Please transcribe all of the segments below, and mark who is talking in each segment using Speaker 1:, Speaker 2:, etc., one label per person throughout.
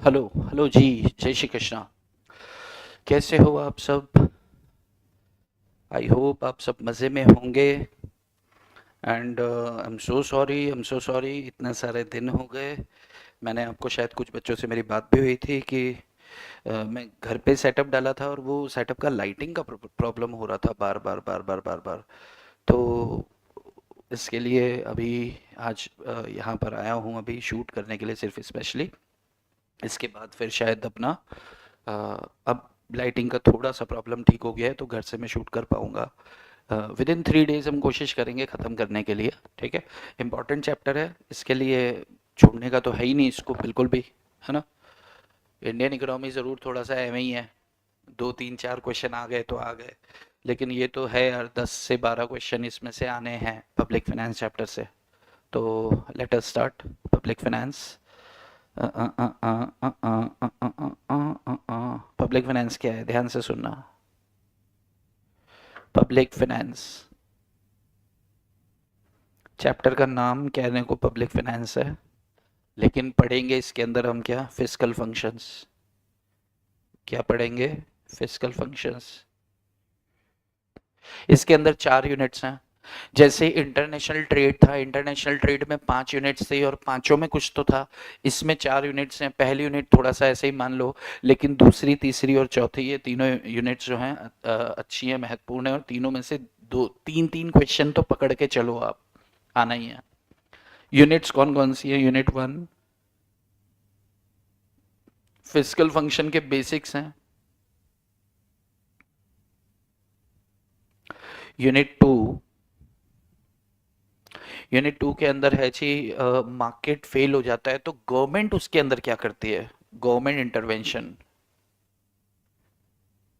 Speaker 1: Hello hello जी। जय श्री कृष्णा। कैसे हो आप सब? आई होप आप सब मज़े में होंगे। And I am so sorry इतने सारे दिन हो गए। मैंने आपको शायद कुछ बच्चों से मेरी बात भी हुई थी कि मैं घर पे सेटअप डाला था और वो सेटअप का लाइटिंग का प्रॉब्लम हो रहा था बार बार बार बार बार बार। तो इसके लिए अभी आज यहाँ पर आया हूँ अभी शूट करने के लिए सिर्फ स्पेशली। इसके बाद फिर शायद अपना अब लाइटिंग का थोड़ा सा प्रॉब्लम ठीक हो गया है तो घर से मैं शूट कर पाऊंगा। विद इन 3 डेज हम कोशिश करेंगे ख़त्म करने के लिए। ठीक है। इम्पॉर्टेंट चैप्टर है, इसके लिए छोड़ने का तो है ही नहीं इसको बिल्कुल भी, है ना। इंडियन इकोनॉमी ज़रूर थोड़ा सा एवं ही है, 2 3 4 क्वेश्चन आ गए तो आ गए, लेकिन ये तो है यार 10 से 12 क्वेश्चन इसमें से आने हैं पब्लिक फाइनेंस चैप्टर से। तो let us start public finance. Public finance क्या है, ध्यान से सुनना। पब्लिक फाइनेंस चैप्टर का नाम कहने को पब्लिक फाइनेंस है, लेकिन पढ़ेंगे इसके अंदर हम क्या, फिस्कल फंक्शंस। क्या पढ़ेंगे? Fiscal functions. इसके अंदर 4 यूनिट्स हैं। जैसे इंटरनेशनल ट्रेड था, इंटरनेशनल ट्रेड में 5 यूनिट्स थी और पांचों में कुछ तो था। इसमें 4 यूनिट्स हैं। पहली यूनिट थोड़ा सा ऐसे ही मान लो, लेकिन दूसरी तीसरी और चौथी ये तीनों यूनिट्स जो हैं अच्छी हैं, महत्वपूर्ण है, और तीनों में से दो तीन तीन क्वेश्चन तो पकड़ के चलो आप, आना ही है। यूनिट्स कौन कौन सी है? यूनिट 1 फिजिकल फंक्शन के बेसिक्स हैं। यूनिट 2 यूनिट 2 के अंदर है जी, मार्केट फेल हो जाता है तो गवर्नमेंट उसके अंदर क्या करती है? Government intervention,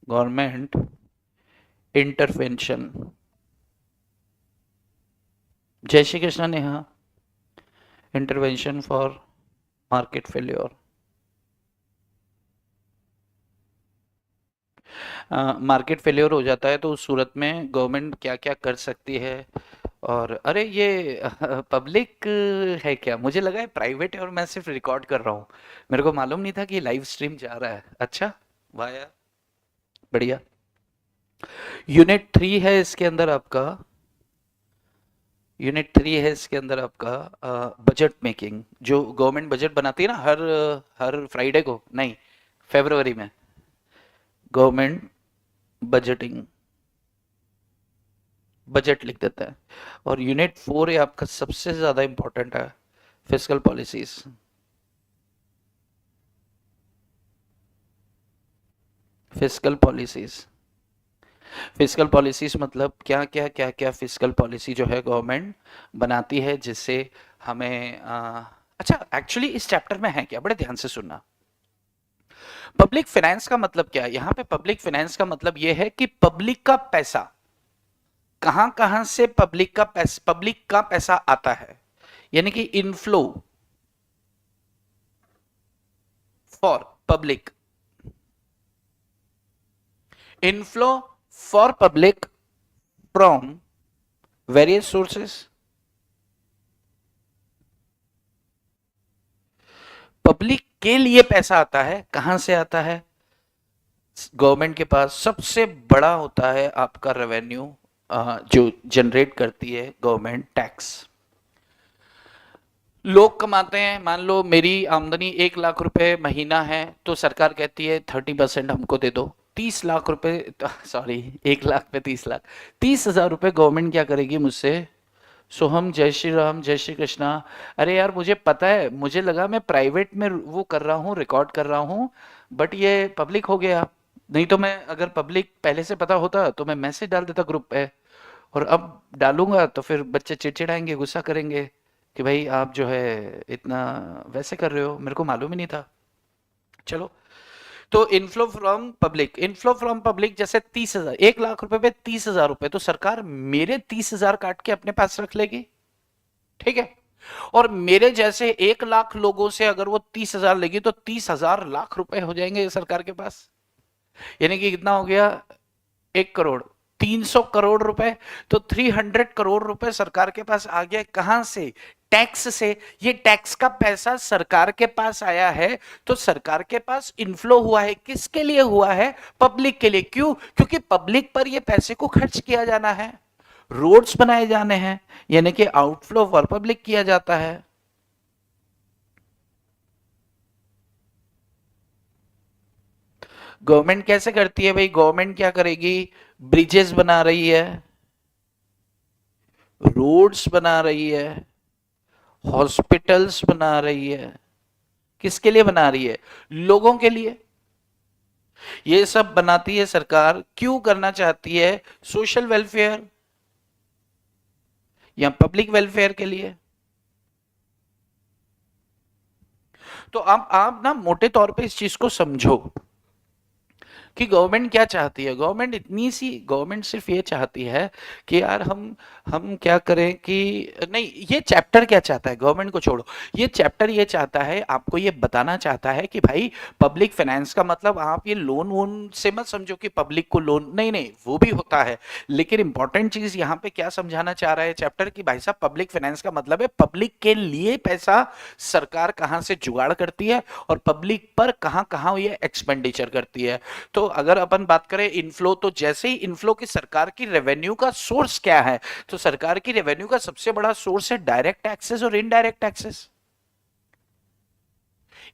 Speaker 1: government intervention. जय Shri Krishna Neha. Intervention for market failure. Market failure हो जाता है तो उस सूरत में गवर्नमेंट क्या क्या कर सकती है। और अरे ये पब्लिक है क्या? मुझे लगा है प्राइवेट है और मैं सिर्फ रिकॉर्ड कर रहा हूँ। मेरे को मालूम नहीं था कि लाइव स्ट्रीम जा रहा है। अच्छा, वाह यार, बढ़िया। यूनिट 3 है इसके अंदर आपका, यूनिट 3 है इसके अंदर आपका बजट मेकिंग। जो गवर्नमेंट बजट बनाती है ना, हर हर फ्राइडे को, नहीं, फरवरी में, गवर्नमेंट बजटिंग, बजट लिख देता है। और यूनिट 4 ये आपका सबसे ज्यादा इंपॉर्टेंट है, fiscal policies. Fiscal policies, fiscal policies मतलब क्या क्या क्या क्या फिस्कल पॉलिसी जो है गवर्नमेंट बनाती है जिससे हमें अच्छा, एक्चुअली इस चैप्टर में है क्या, बड़े ध्यान से सुनना। पब्लिक फाइनेंस का मतलब क्या है यहाँ पे? पब्लिक फाइनेंस का मतलब यह है कि पब्लिक का पैसा कहां कहां से, पब्लिक का पैसा आता है, यानी कि inflow for public, inflow for public from various sources. Public के लिए पैसा आता है, कहां से आता है? गवर्नमेंट के पास सबसे बड़ा होता है आपका रेवेन्यू, जो जनरेट करती है गवर्नमेंट, टैक्स। लोग कमाते हैं, मान लो मेरी आमदनी 1 लाख रुपए महीना है तो सरकार कहती है 30% हमको दे दो, 30 लाख रुपए, सॉरी, 1 लाख पे 30 लाख, 30,000 रुपए गवर्नमेंट क्या करेगी मुझसे? सोहम, जय श्री राम, जय श्री कृष्णा। अरे यार मुझे पता है, मुझे लगा मैं प्राइवेट में वो कर रहा हूँ, रिकॉर्ड कर रहा हूँ, बट ये पब्लिक हो गया। नहीं तो मैं, अगर पब्लिक पहले से पता होता तो मैं मैसेज डाल देता ग्रुप पे, और अब डालूंगा तो फिर बच्चे चिड़चिड़ाएंगे, गुस्सा करेंगे कि भाई आप जो है इतना वैसे कर रहे हो, मेरे को मालूम ही नहीं था। चलो, तो inflow from public, inflow from public जैसे 30,000, 1 लाख रुपए पे 30,000 रुपए तो सरकार मेरे 30,000 काट के अपने पास रख लेगी। ठीक है। और मेरे जैसे 1 लाख लोगों से अगर वो 30,000 लेगी तो 30,000 लाख रुपए हो जाएंगे सरकार के पास। यानी कि कितना हो गया? 1 करोड़, 300 करोड़ रुपए। तो 300 करोड़ रुपए सरकार के पास आ गया, कहां से? टैक्स से, ये टैक्स का पैसा सरकार के पास आया है, तो सरकार के पास इनफ्लो हुआ है, किसके लिए हुआ है? पब्लिक के लिए। क्यों? क्योंकि पब्लिक पर ये पैसे को खर्च किया जाना है, रोड्स बनाए जाने हैं, यानी कि आउटफ्लो फॉर पब्लिक किया जाता है। गवर्नमेंट कैसे करती है भाई? गवर्नमेंट क्या करेगी? ब्रिजेस बना रही है, रोड्स बना रही है, हॉस्पिटल्स बना रही है। किसके लिए बना रही है? लोगों के लिए। ये सब बनाती है सरकार, क्यों करना चाहती है? सोशल वेलफेयर या पब्लिक वेलफेयर के लिए। तो आप ना मोटे तौर पे इस चीज को समझो कि गवर्नमेंट क्या चाहती है। गवर्नमेंट सिर्फ ये चाहती है कि यार हम क्या करें कि नहीं, ये चैप्टर क्या चाहता है? गवर्नमेंट को छोड़ो, ये चैप्टर ये चाहता है, आपको ये बताना चाहता है कि भाई पब्लिक फाइनेंस का मतलब आप ये लोन वोन से मत समझो कि पब्लिक को लोन, नहीं नहीं, वो भी होता है, लेकिन इंपॉर्टेंट चीज यहाँ पे क्या समझाना चाह रहा है चैप्टर की भाई साहब, पब्लिक फाइनेंस का मतलब है पब्लिक के लिए पैसा सरकार कहां से जुगाड़ करती है और पब्लिक पर कहां कहां ये एक्सपेंडिचर करती है। तो अगर अपन बात करें इनफ्लो, तो जैसे ही इनफ्लो की सरकार की रेवेन्यू का सोर्स क्या है, तो सरकार की रेवेन्यू का सबसे बड़ा सोर्स है डायरेक्ट टैक्सेस और इनडायरेक्ट टैक्सेस।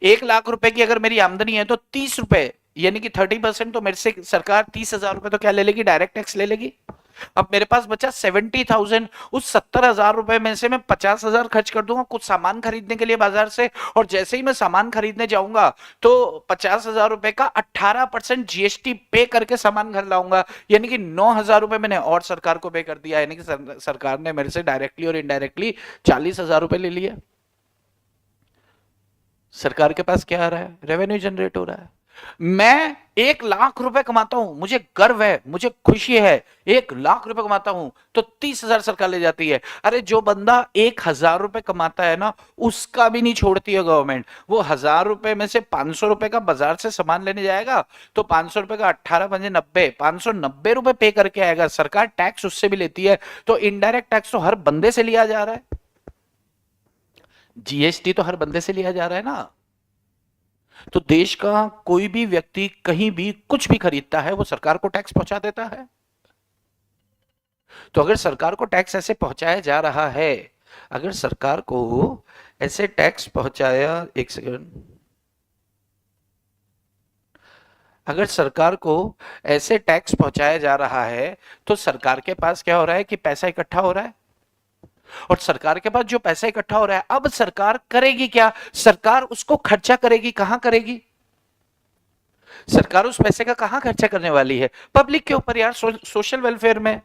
Speaker 1: 1 लाख रुपए की अगर मेरी आमदनी है तो 30 रुपए, यानी कि 30% तो मेरे से सरकार 30,000 रुपए तो क्या ले लेगी? डायरेक्ट टैक्स ले लेगी। अब मेरे पास बचा 70,000, उस 70,000 रुपए में से मैं 50,000 खर्च कर दूंगा कुछ सामान खरीदने के लिए बाजार से, और जैसे ही मैं सामान खरीदने जाऊंगा तो 50,000 रुपए का 18% जीएसटी पे करके सामान घर लाऊंगा, यानी कि 9,000 रुपए मैंने और सरकार को पे कर दिया, यानी कि सरकार ने मेरे से डायरेक्टली और इनडायरेक्टली 40,000 रुपए ले लिए। सरकार के पास क्या आ रहा है? रेवेन्यू जनरेट हो रहा है। मैं 1 लाख रुपए कमाता हूं, मुझे गर्व है, मुझे खुशी है, 1 लाख रुपए कमाता हूं तो 30,000 सरकार ले जाती है। अरे जो बंदा 1,000 रुपए कमाता है ना, उसका भी नहीं छोड़ती है गवर्नमेंट। वो 1,000 रुपए में से 500 रुपए का बाजार से सामान लेने जाएगा तो 500 रुपए का 18×5 = 90, 590 रुपए पे करके आएगा। सरकार टैक्स उससे भी लेती है, तो इनडायरेक्ट टैक्स तो हर बंदे से लिया जा रहा है, जीएसटी तो हर बंदे से लिया जा रहा है ना। तो देश का कोई भी व्यक्ति कहीं भी कुछ भी खरीदता है वो सरकार को टैक्स पहुंचा देता है। तो अगर सरकार को टैक्स ऐसे पहुंचाया जा रहा है, अगर सरकार को ऐसे टैक्स पहुंचाया, एक सेकंड, अगर सरकार को ऐसे टैक्स पहुंचाया जा रहा है तो सरकार के पास क्या हो रहा है कि पैसा इकट्ठा हो रहा है, और सरकार के पास जो पैसा इकट्ठा हो रहा है, अब सरकार करेगी क्या? सरकार उसको खर्चा करेगी, कहां करेगी? सरकार उस पैसे का कहां खर्चा करने वाली है? पब्लिक के ऊपर यार, सोशल वेलफेयर में,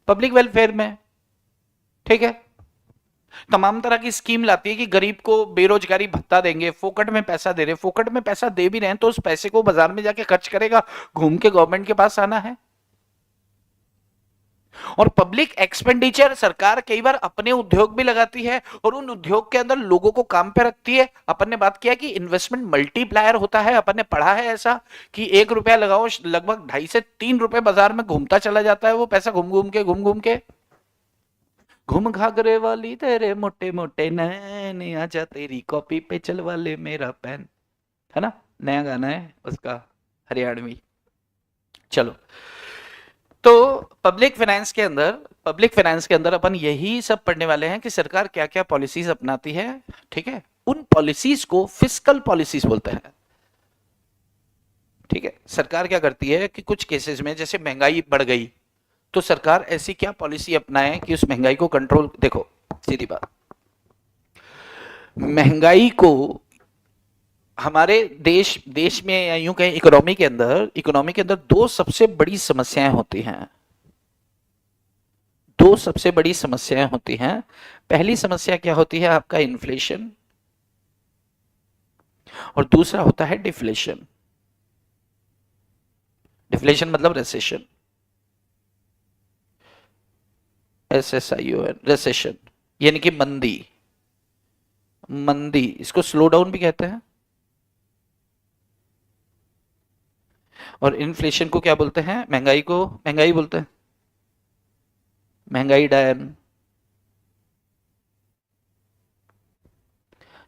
Speaker 1: पब्लिक वेलफेयर में। ठीक है, तमाम तरह की स्कीम लाती है कि गरीब को बेरोजगारी भत्ता देंगे, फोकट में पैसा दे रहे, फोकट में पैसा दे भी रहे हैं तो उस पैसे को बाजार में जाके खर्च करेगा, घूम के गवर्नमेंट के पास आना है। और पब्लिक एक्सपेंडिचर सरकार कई बार अपने उद्योग भी लगाती है और उन उद्योग के अंदर लोगों को काम पे रखती है। अपन ने बात किया कि इन्वेस्टमेंट मल्टीप्लायर होता है, अपन ने पढ़ा है ऐसा कि 1 रुपया लगाओ लगभग 2.5 से 3 रुपए बाजार में घूमता चला जाता है, वो पैसा घूम घूम के घूम घाघरे वाली तेरे मोटे मोटे नैन, आजा तेरी कॉपी पे चलवा ले मेरा पेन, है ना, नया गाना है उसका, हरियाणवी। चलो, तो पब्लिक फाइनेंस के अंदर अपन यही सब पढ़ने वाले हैं कि सरकार क्या क्या पॉलिसीज अपनाती है। ठीक है, उन पॉलिसीज को फिस्कल पॉलिसीज बोलते हैं। ठीक है, सरकार क्या करती है कि कुछ केसेस में जैसे महंगाई बढ़ गई तो सरकार ऐसी क्या पॉलिसी अपनाए कि उस महंगाई को कंट्रोल, देखो सीधी बात, महंगाई को हमारे देश में या यूं कहें इकोनॉमी के अंदर दो सबसे बड़ी समस्याएं होती हैं। दो सबसे बड़ी समस्याएं होती हैं। पहली समस्या क्या होती है? आपका इन्फ्लेशन, और दूसरा होता है डिफ्लेशन। डिफ्लेशन मतलब रेसेशन, SSION, रेसेशन, यानी कि मंदी। इसको स्लो डाउन भी कहते हैं। और इन्फ्लेशन को क्या बोलते हैं? महंगाई बोलते हैं, महंगाई डायन।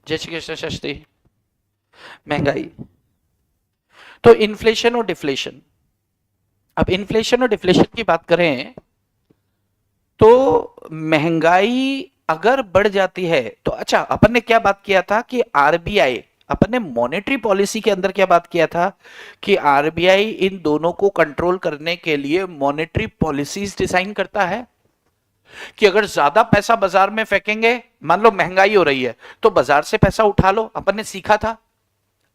Speaker 1: जय श्री कृष्ण शस्त्री। महंगाई, तो इन्फ्लेशन और डिफ्लेशन, अब इन्फ्लेशन और डिफ्लेशन की बात करें तो महंगाई अगर बढ़ जाती है तो अच्छा, अपन ने क्या बात किया था कि आरबीआई, अपन ने मॉनेटरी पॉलिसी के अंदर क्या बात किया था कि आरबीआई इन दोनों को कंट्रोल करने के लिए मॉनेटरी पॉलिसीज डिजाइन करता है कि अगर ज्यादा पैसा बाजार में फेंकेंगे, मान लो महंगाई हो रही है तो बाजार से पैसा उठा लो, अपन ने सीखा था,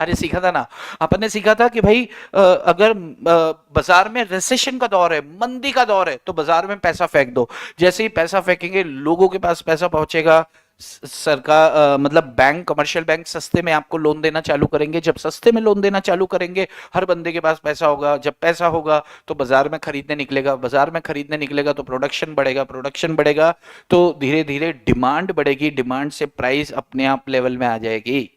Speaker 1: अरे सीखा था ना, अपन ने सीखा था कि भाई अगर बाजार में रिसेशन का दौर है, मंदी का दौर है, तो बाजार में पैसा फेंक दो, जैसे ही पैसा फेंकेंगे लोगों के पास पैसा पहुंचेगा, सरकार मतलब बैंक, कमर्शियल बैंक सस्ते में आपको लोन देना चालू करेंगे, जब सस्ते में लोन देना चालू करेंगे हर बंदे के पास पैसा होगा, जब पैसा होगा तो बाजार में खरीदने निकलेगा, बाजार में खरीदने निकलेगा तो प्रोडक्शन बढ़ेगा, प्रोडक्शन बढ़ेगा तो धीरे धीरे डिमांड बढ़ेगी, डिमांड से प्राइस अपने आप लेवल में आ जाएगी।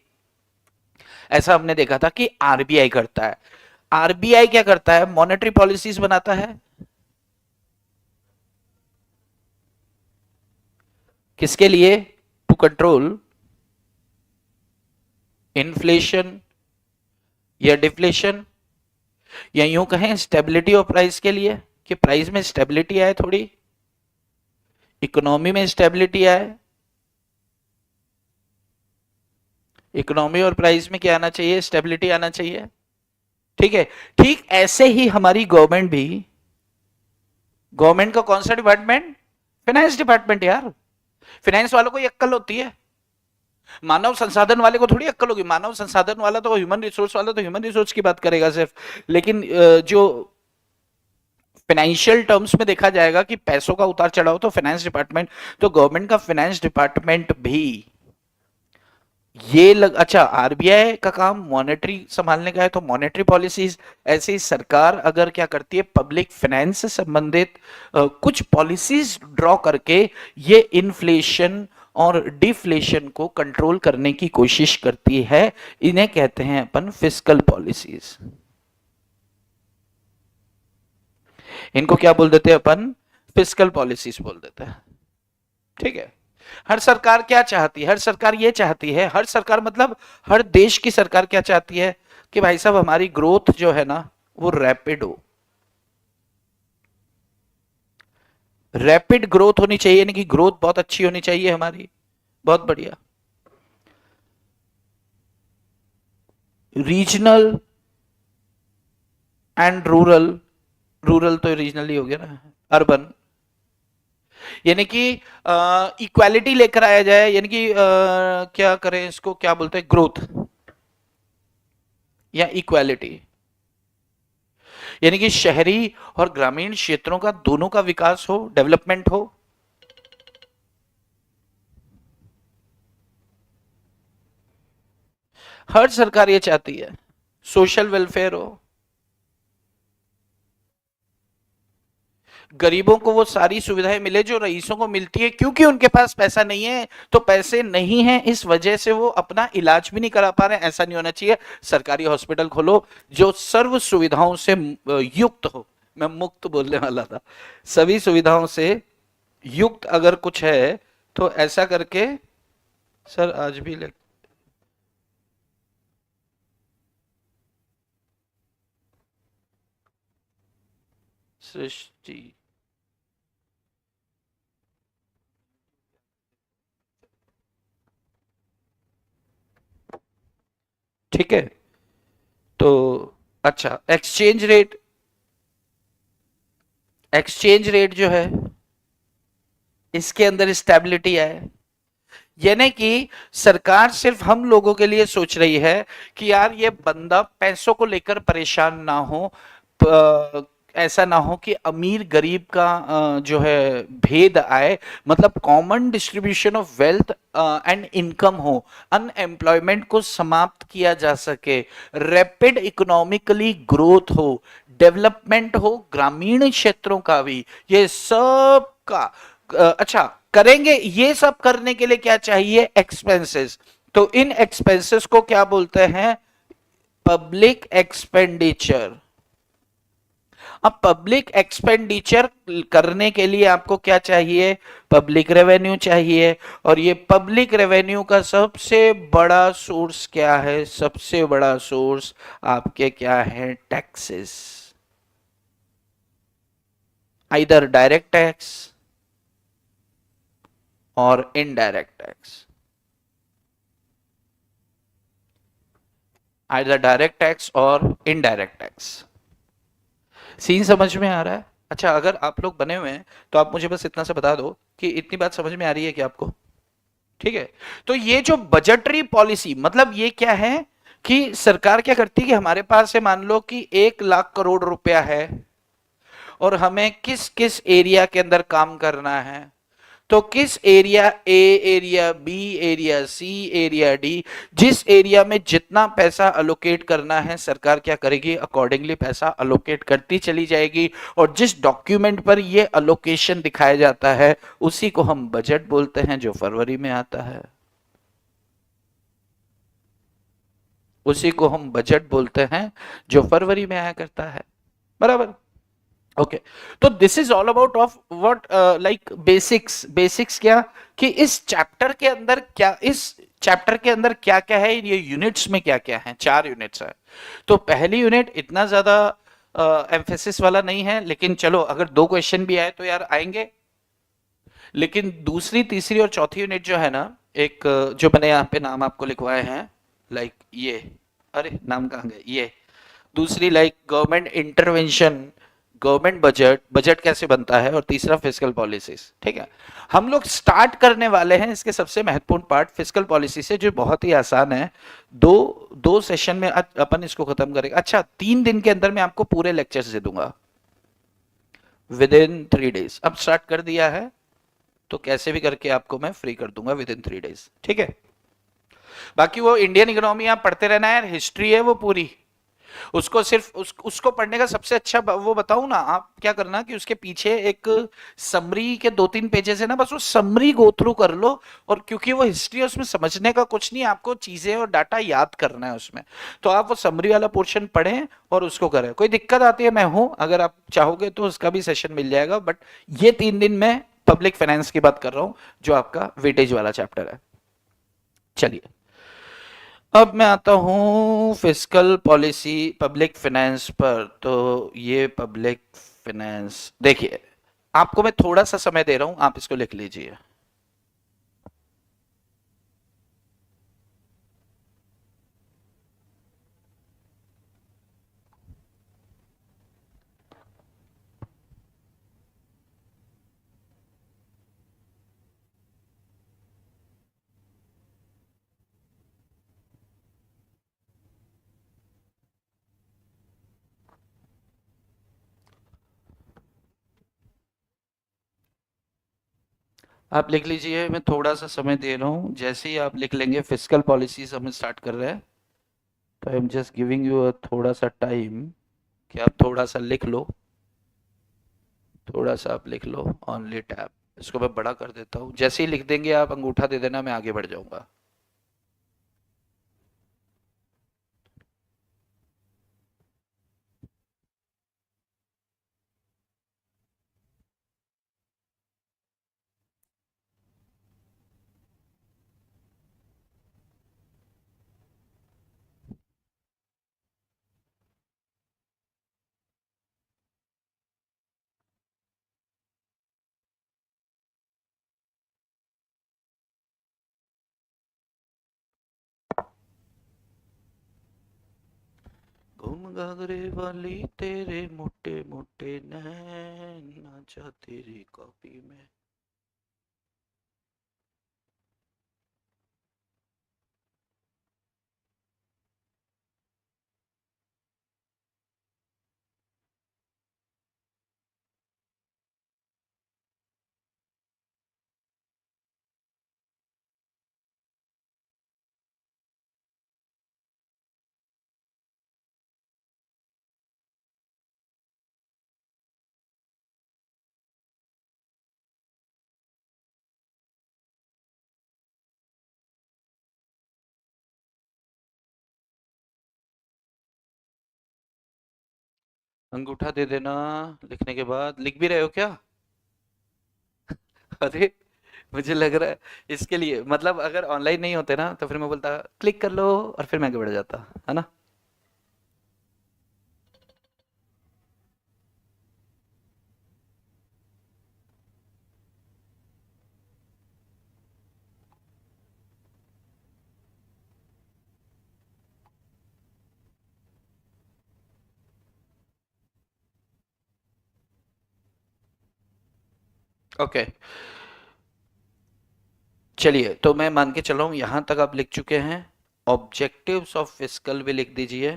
Speaker 1: ऐसा हमने देखा था कि आरबीआई करता है। आरबीआई क्या करता है, मॉनेटरी पॉलिसीज बनाता है, किसके लिए, टू कंट्रोल इन्फ्लेशन या डिफ्लेशन, या यूं कहें स्टेबिलिटी ऑफ प्राइस के लिए, कि प्राइस में स्टेबिलिटी आए, थोड़ी इकोनॉमी में स्टेबिलिटी आए। इकोनॉमी और प्राइस में क्या आना चाहिए, स्टेबिलिटी आना चाहिए, ठीक है। ठीक ऐसे ही हमारी गवर्नमेंट भी, गवर्नमेंट का कौन सा डिपार्टमेंट, फाइनेंस डिपार्टमेंट यार, फाइनेंस वालों को ये अक्कल होती है, मानव संसाधन वाले को थोड़ी अक्कल होगी, मानव संसाधन वाला तो ह्यूमन रिसोर्स वाला तो ह्यूमन रिसोर्स की बात करेगा सिर्फ, लेकिन जो फाइनेंशियल टर्म्स में देखा जाएगा कि पैसों का उतार चढ़ाव, तो फाइनेंस डिपार्टमेंट, तो गवर्नमेंट का फाइनेंस डिपार्टमेंट भी अच्छा, आरबीआई का काम मॉनेटरी संभालने का है तो मॉनेटरी पॉलिसीज, ऐसे ही सरकार अगर क्या करती है, पब्लिक फाइनेंस से संबंधित कुछ पॉलिसीज ड्रॉ करके ये इन्फ्लेशन और डिफ्लेशन को कंट्रोल करने की कोशिश करती है, इन्हें कहते हैं अपन फिस्कल पॉलिसीज। इनको क्या बोल देते हैं अपन, फिस्कल पॉलिसीज बोल देते हैं, ठीक है। हर सरकार क्या चाहती है, हर सरकार ये चाहती है, हर सरकार मतलब हर देश की सरकार क्या चाहती है कि भाई साहब हमारी ग्रोथ जो है ना वो रैपिड हो, रैपिड ग्रोथ होनी चाहिए, यानी कि ग्रोथ बहुत अच्छी होनी चाहिए हमारी, बहुत बढ़िया। रीजनल एंड रूरल, रूरल तो रीजनल ही हो गया ना, अर्बन, यानी कि इक्वालिटी लेकर आया जाए, यानी कि क्या करें इसको, क्या बोलते हैं, ग्रोथ या इक्वालिटी, यानी कि शहरी और ग्रामीण क्षेत्रों का दोनों का विकास हो, डेवलपमेंट हो। हर सरकार ये चाहती है, सोशल वेलफेयर हो, गरीबों को वो सारी सुविधाएं मिले जो रईसों को मिलती है, क्योंकि उनके पास पैसा नहीं है, तो पैसे नहीं है इस वजह से वो अपना इलाज भी नहीं करा पा रहे हैं। ऐसा नहीं होना चाहिए, सरकारी हॉस्पिटल खोलो जो सर्व सुविधाओं से युक्त हो, मैं मुक्त बोलने वाला था, सभी सुविधाओं से युक्त अगर कुछ है तो ऐसा करके, सर आज भी सृष्टि, ठीक है। तो अच्छा, एक्सचेंज रेट, एक्सचेंज रेट जो है इसके अंदर स्टेबिलिटी है, यानी कि सरकार सिर्फ हम लोगों के लिए सोच रही है कि यार ये बंदा पैसों को लेकर परेशान ना हो, ऐसा ना हो कि अमीर गरीब का जो है भेद आए, मतलब common distribution of wealth and income हो, अनएम्प्लॉयमेंट को समाप्त किया जा सके, रैपिड इकोनॉमिकली ग्रोथ हो, डेवलपमेंट हो ग्रामीण क्षेत्रों का भी, ये सब का अच्छा करेंगे। ये सब करने के लिए क्या चाहिए, एक्सपेंसेस, तो इन एक्सपेंसेस को क्या बोलते हैं, पब्लिक एक्सपेंडिचर। अब पब्लिक एक्सपेंडिचर करने के लिए आपको क्या चाहिए? पब्लिक रेवेन्यू चाहिए। और ये पब्लिक रेवेन्यू का सबसे बड़ा सोर्स क्या है? सबसे बड़ा सोर्स आपके क्या है? टैक्सेस। आइदर डायरेक्ट टैक्स और indirect tax. Either direct tax और इनडायरेक्ट टैक्स। सीन समझ में आ रहा है? अच्छा, अगर आप लोग बने हुए हैं तो आप मुझे बस इतना सा बता दो कि इतनी बात समझ में आ रही है कि आपको? ठीक है। तो ये जो बजटरी पॉलिसी, मतलब ये क्या है कि सरकार क्या करती है कि हमारे पास से मान लो कि 1 लाख करोड़ रुपया है और हमें किस किस एरिया के अंदर काम करना है, तो किस area A, area B, area C, area D, जिस एरिया में जितना पैसा अलोकेट करना है सरकार क्या करेगी? अकॉर्डिंगली पैसा अलोकेट करती चली जाएगी। और जिस डॉक्यूमेंट पर ये अलोकेशन दिखाया जाता है उसी को हम बजट बोलते हैं, जो फरवरी में आता है। उसी को हम बजट बोलते हैं जो फरवरी में आया करता है। बराबर? ओके। तो this is all about of what, like basics. Basics क्या कि इस चैप्टर के अंदर क्या, इस चैप्टर के अंदर क्या क्या है, ये यूनिट्स में क्या क्या है? 4 यूनिट्स है। तो पहली यूनिट इतना ज्यादा एम्फेसिस वाला नहीं है, लेकिन चलो अगर 2 क्वेश्चन भी आए तो यार आएंगे। लेकिन दूसरी, तीसरी और चौथी यूनिट जो है ना, एक जो मैंने यहाँ पे नाम आपको लिखवाए हैं, लाइक ये, अरे नाम कहाँ गए ये, दूसरी like government intervention, government budget, budget कैसे बनता है, और तीसरा फिजिकल पॉलिसीज। ठीक है। हम लोग स्टार्ट करने वाले हैं इसके सबसे महत्वपूर्ण पार्ट फिजिकल पॉलिसी से, जो बहुत ही आसान है। दो दो सेशन में अपन इसको खत्म करेंगे। अच्छा, 3 दिन के अंदर मैं आपको पूरे लेक्चर्स दे दूंगा, विद इन 3 डेज। अब स्टार्ट कर दिया है तो कैसे भी करके आपको मैं फ्री कर दूंगा विद इन 3 डेज। ठीक है। बाकी वो इंडियन इकोनॉमी आप पढ़ते रहना है, हिस्ट्री है वो पूरी, उसको सिर्फ उसको पढ़ने का सबसे अच्छा वो बताऊं ना, आप क्या करना कि उसके पीछे एक समरी के 2-3 पेजेस है ना, बस वो समरी गो थ्रू कर लो। और क्योंकि वो हिस्ट्री है उसमें समझने का कुछ नहीं, आपको चीजें और डाटा याद करना है उसमें, तो आप वो समरी वाला पोर्शन पढ़ें और उसको करें। कोई दिक्कत आती है मैं हूं, अगर आप चाहोगे तो उसका भी सेशन मिल जाएगा। बट ये 3 दिन में पब्लिक फाइनेंस की बात कर रहा हूं, जो आपका वेटेज वाला चैप्टर है। चलिए, अब मैं आता हूँ फिस्कल पॉलिसी, पब्लिक फाइनेंस पर। तो ये पब्लिक फाइनेंस देखिए, आपको मैं थोड़ा सा समय दे रहा हूं, आप इसको लिख लीजिए। आप लिख लीजिए, मैं थोड़ा सा समय दे रहा हूं, जैसे ही आप लिख लेंगे फिस्कल पॉलिसीज हम स्टार्ट कर रहे हैं, तो I am just giving you थोड़ा सा टाइम कि आप थोड़ा सा लिख लो। थोड़ा सा आप लिख लो, ऑनली टैप। इसको मैं बड़ा कर देता हूँ, जैसे ही लिख देंगे आप अंगूठा दे देना, मैं आगे बढ़ जाऊंगा। घूम घाघरे वाली तेरे मोटे मोटे नैन, नाचा तेरी कॉपी में। अंगूठा दे देना लिखने के बाद। लिख भी रहे हो क्या? अरे मुझे लग रहा है इसके लिए, मतलब अगर ऑनलाइन नहीं होते ना तो फिर मैं बोलता क्लिक कर लो और फिर मैं आगे बढ़ जाता, है ना। ओके, चलिए तो मैं मान के चल रहा हूँ यहाँ तक आप लिख चुके हैं। ऑब्जेक्टिव्स ऑफ फिस्कल भी लिख दीजिए,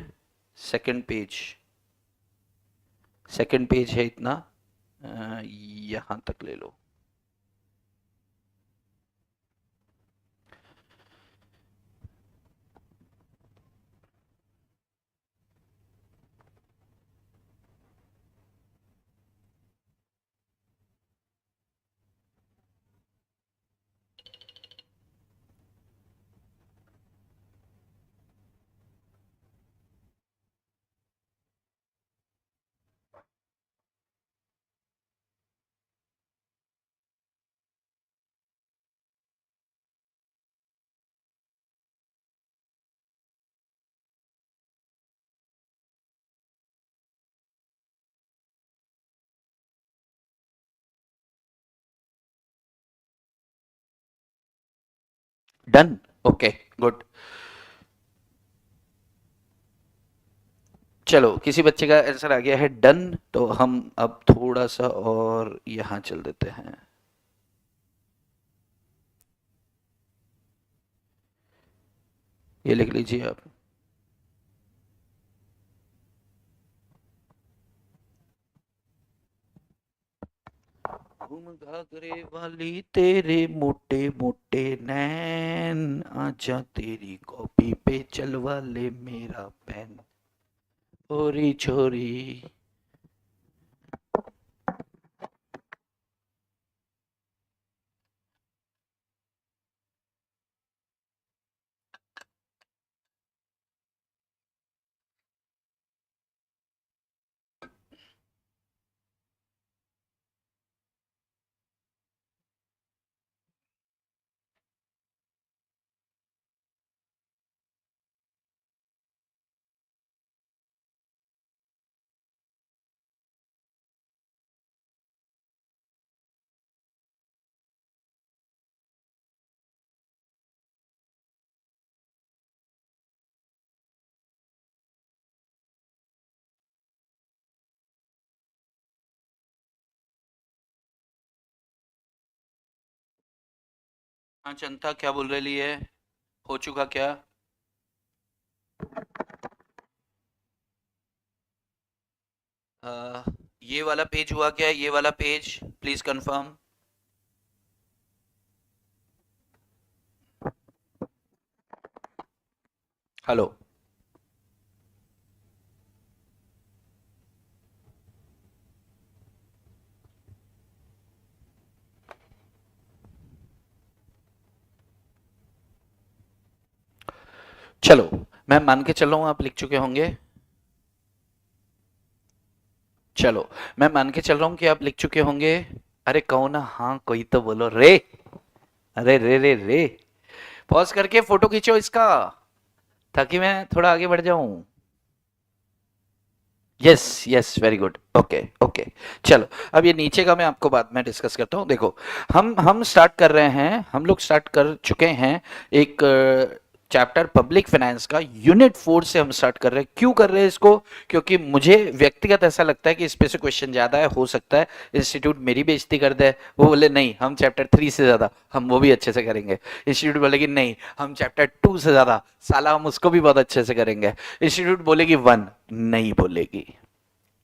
Speaker 1: सेकंड पेज। सेकंड पेज है इतना, यहाँ तक ले लो। Done, okay, good. चलो किसी बच्चे का आंसर आ गया है डन, तो हम अब थोड़ा सा और यहाँ चल देते हैं। ये लिख लीजिए आप। घूम घाघरे वाली तेरे मोटे मोटे नैन, आजा तेरी कॉपी पे चलवा ले मेरा पेन, छोरी छोरी। हाँ जनता क्या बोल रही है, हो चुका क्या? आ, ये वाला पेज हुआ क्या, ये वाला पेज प्लीज कंफर्म। हेलो। चलो मैं मान के चल रहा हूँ आप लिख चुके होंगे। चलो मैं मान के चल रहा हूँ कि आप लिख चुके होंगे। अरे कहो ना, हाँ कोई तो बोलो रे। अरे रे रे रे। पॉज करके फोटो खींचो इसका, ताकि मैं थोड़ा आगे बढ़ जाऊं। Yes yes, very good, okay okay. चलो अब ये नीचे का मैं आपको बाद में डिस्कस करता हूँ। देखो हम स्टार्ट कर रहे हैं, हम लोग स्टार्ट कर चुके हैं एक चैप्टर पब्लिक फाइनेंस का, यूनिट 4 से हम स्टार्ट कर रहे हैं। क्यों कर रहे हैं इसको? क्योंकि मुझे व्यक्तिगत ऐसा लगता है कि इस पे से क्वेश्चन ज्यादा है, हो सकता है इंस्टीट्यूट मेरी बेइज्जती कर दे, वो बोले नहीं हम चैप्टर 3 से ज्यादा हम वो भी अच्छे से करेंगे। इंस्टीट्यूट बोलेगी नहीं हम चैप्टर 2 से ज्यादा साला हम उसको भी बहुत अच्छे से करेंगे। इंस्टीट्यूट बोलेगी 1 नहीं बोलेगी,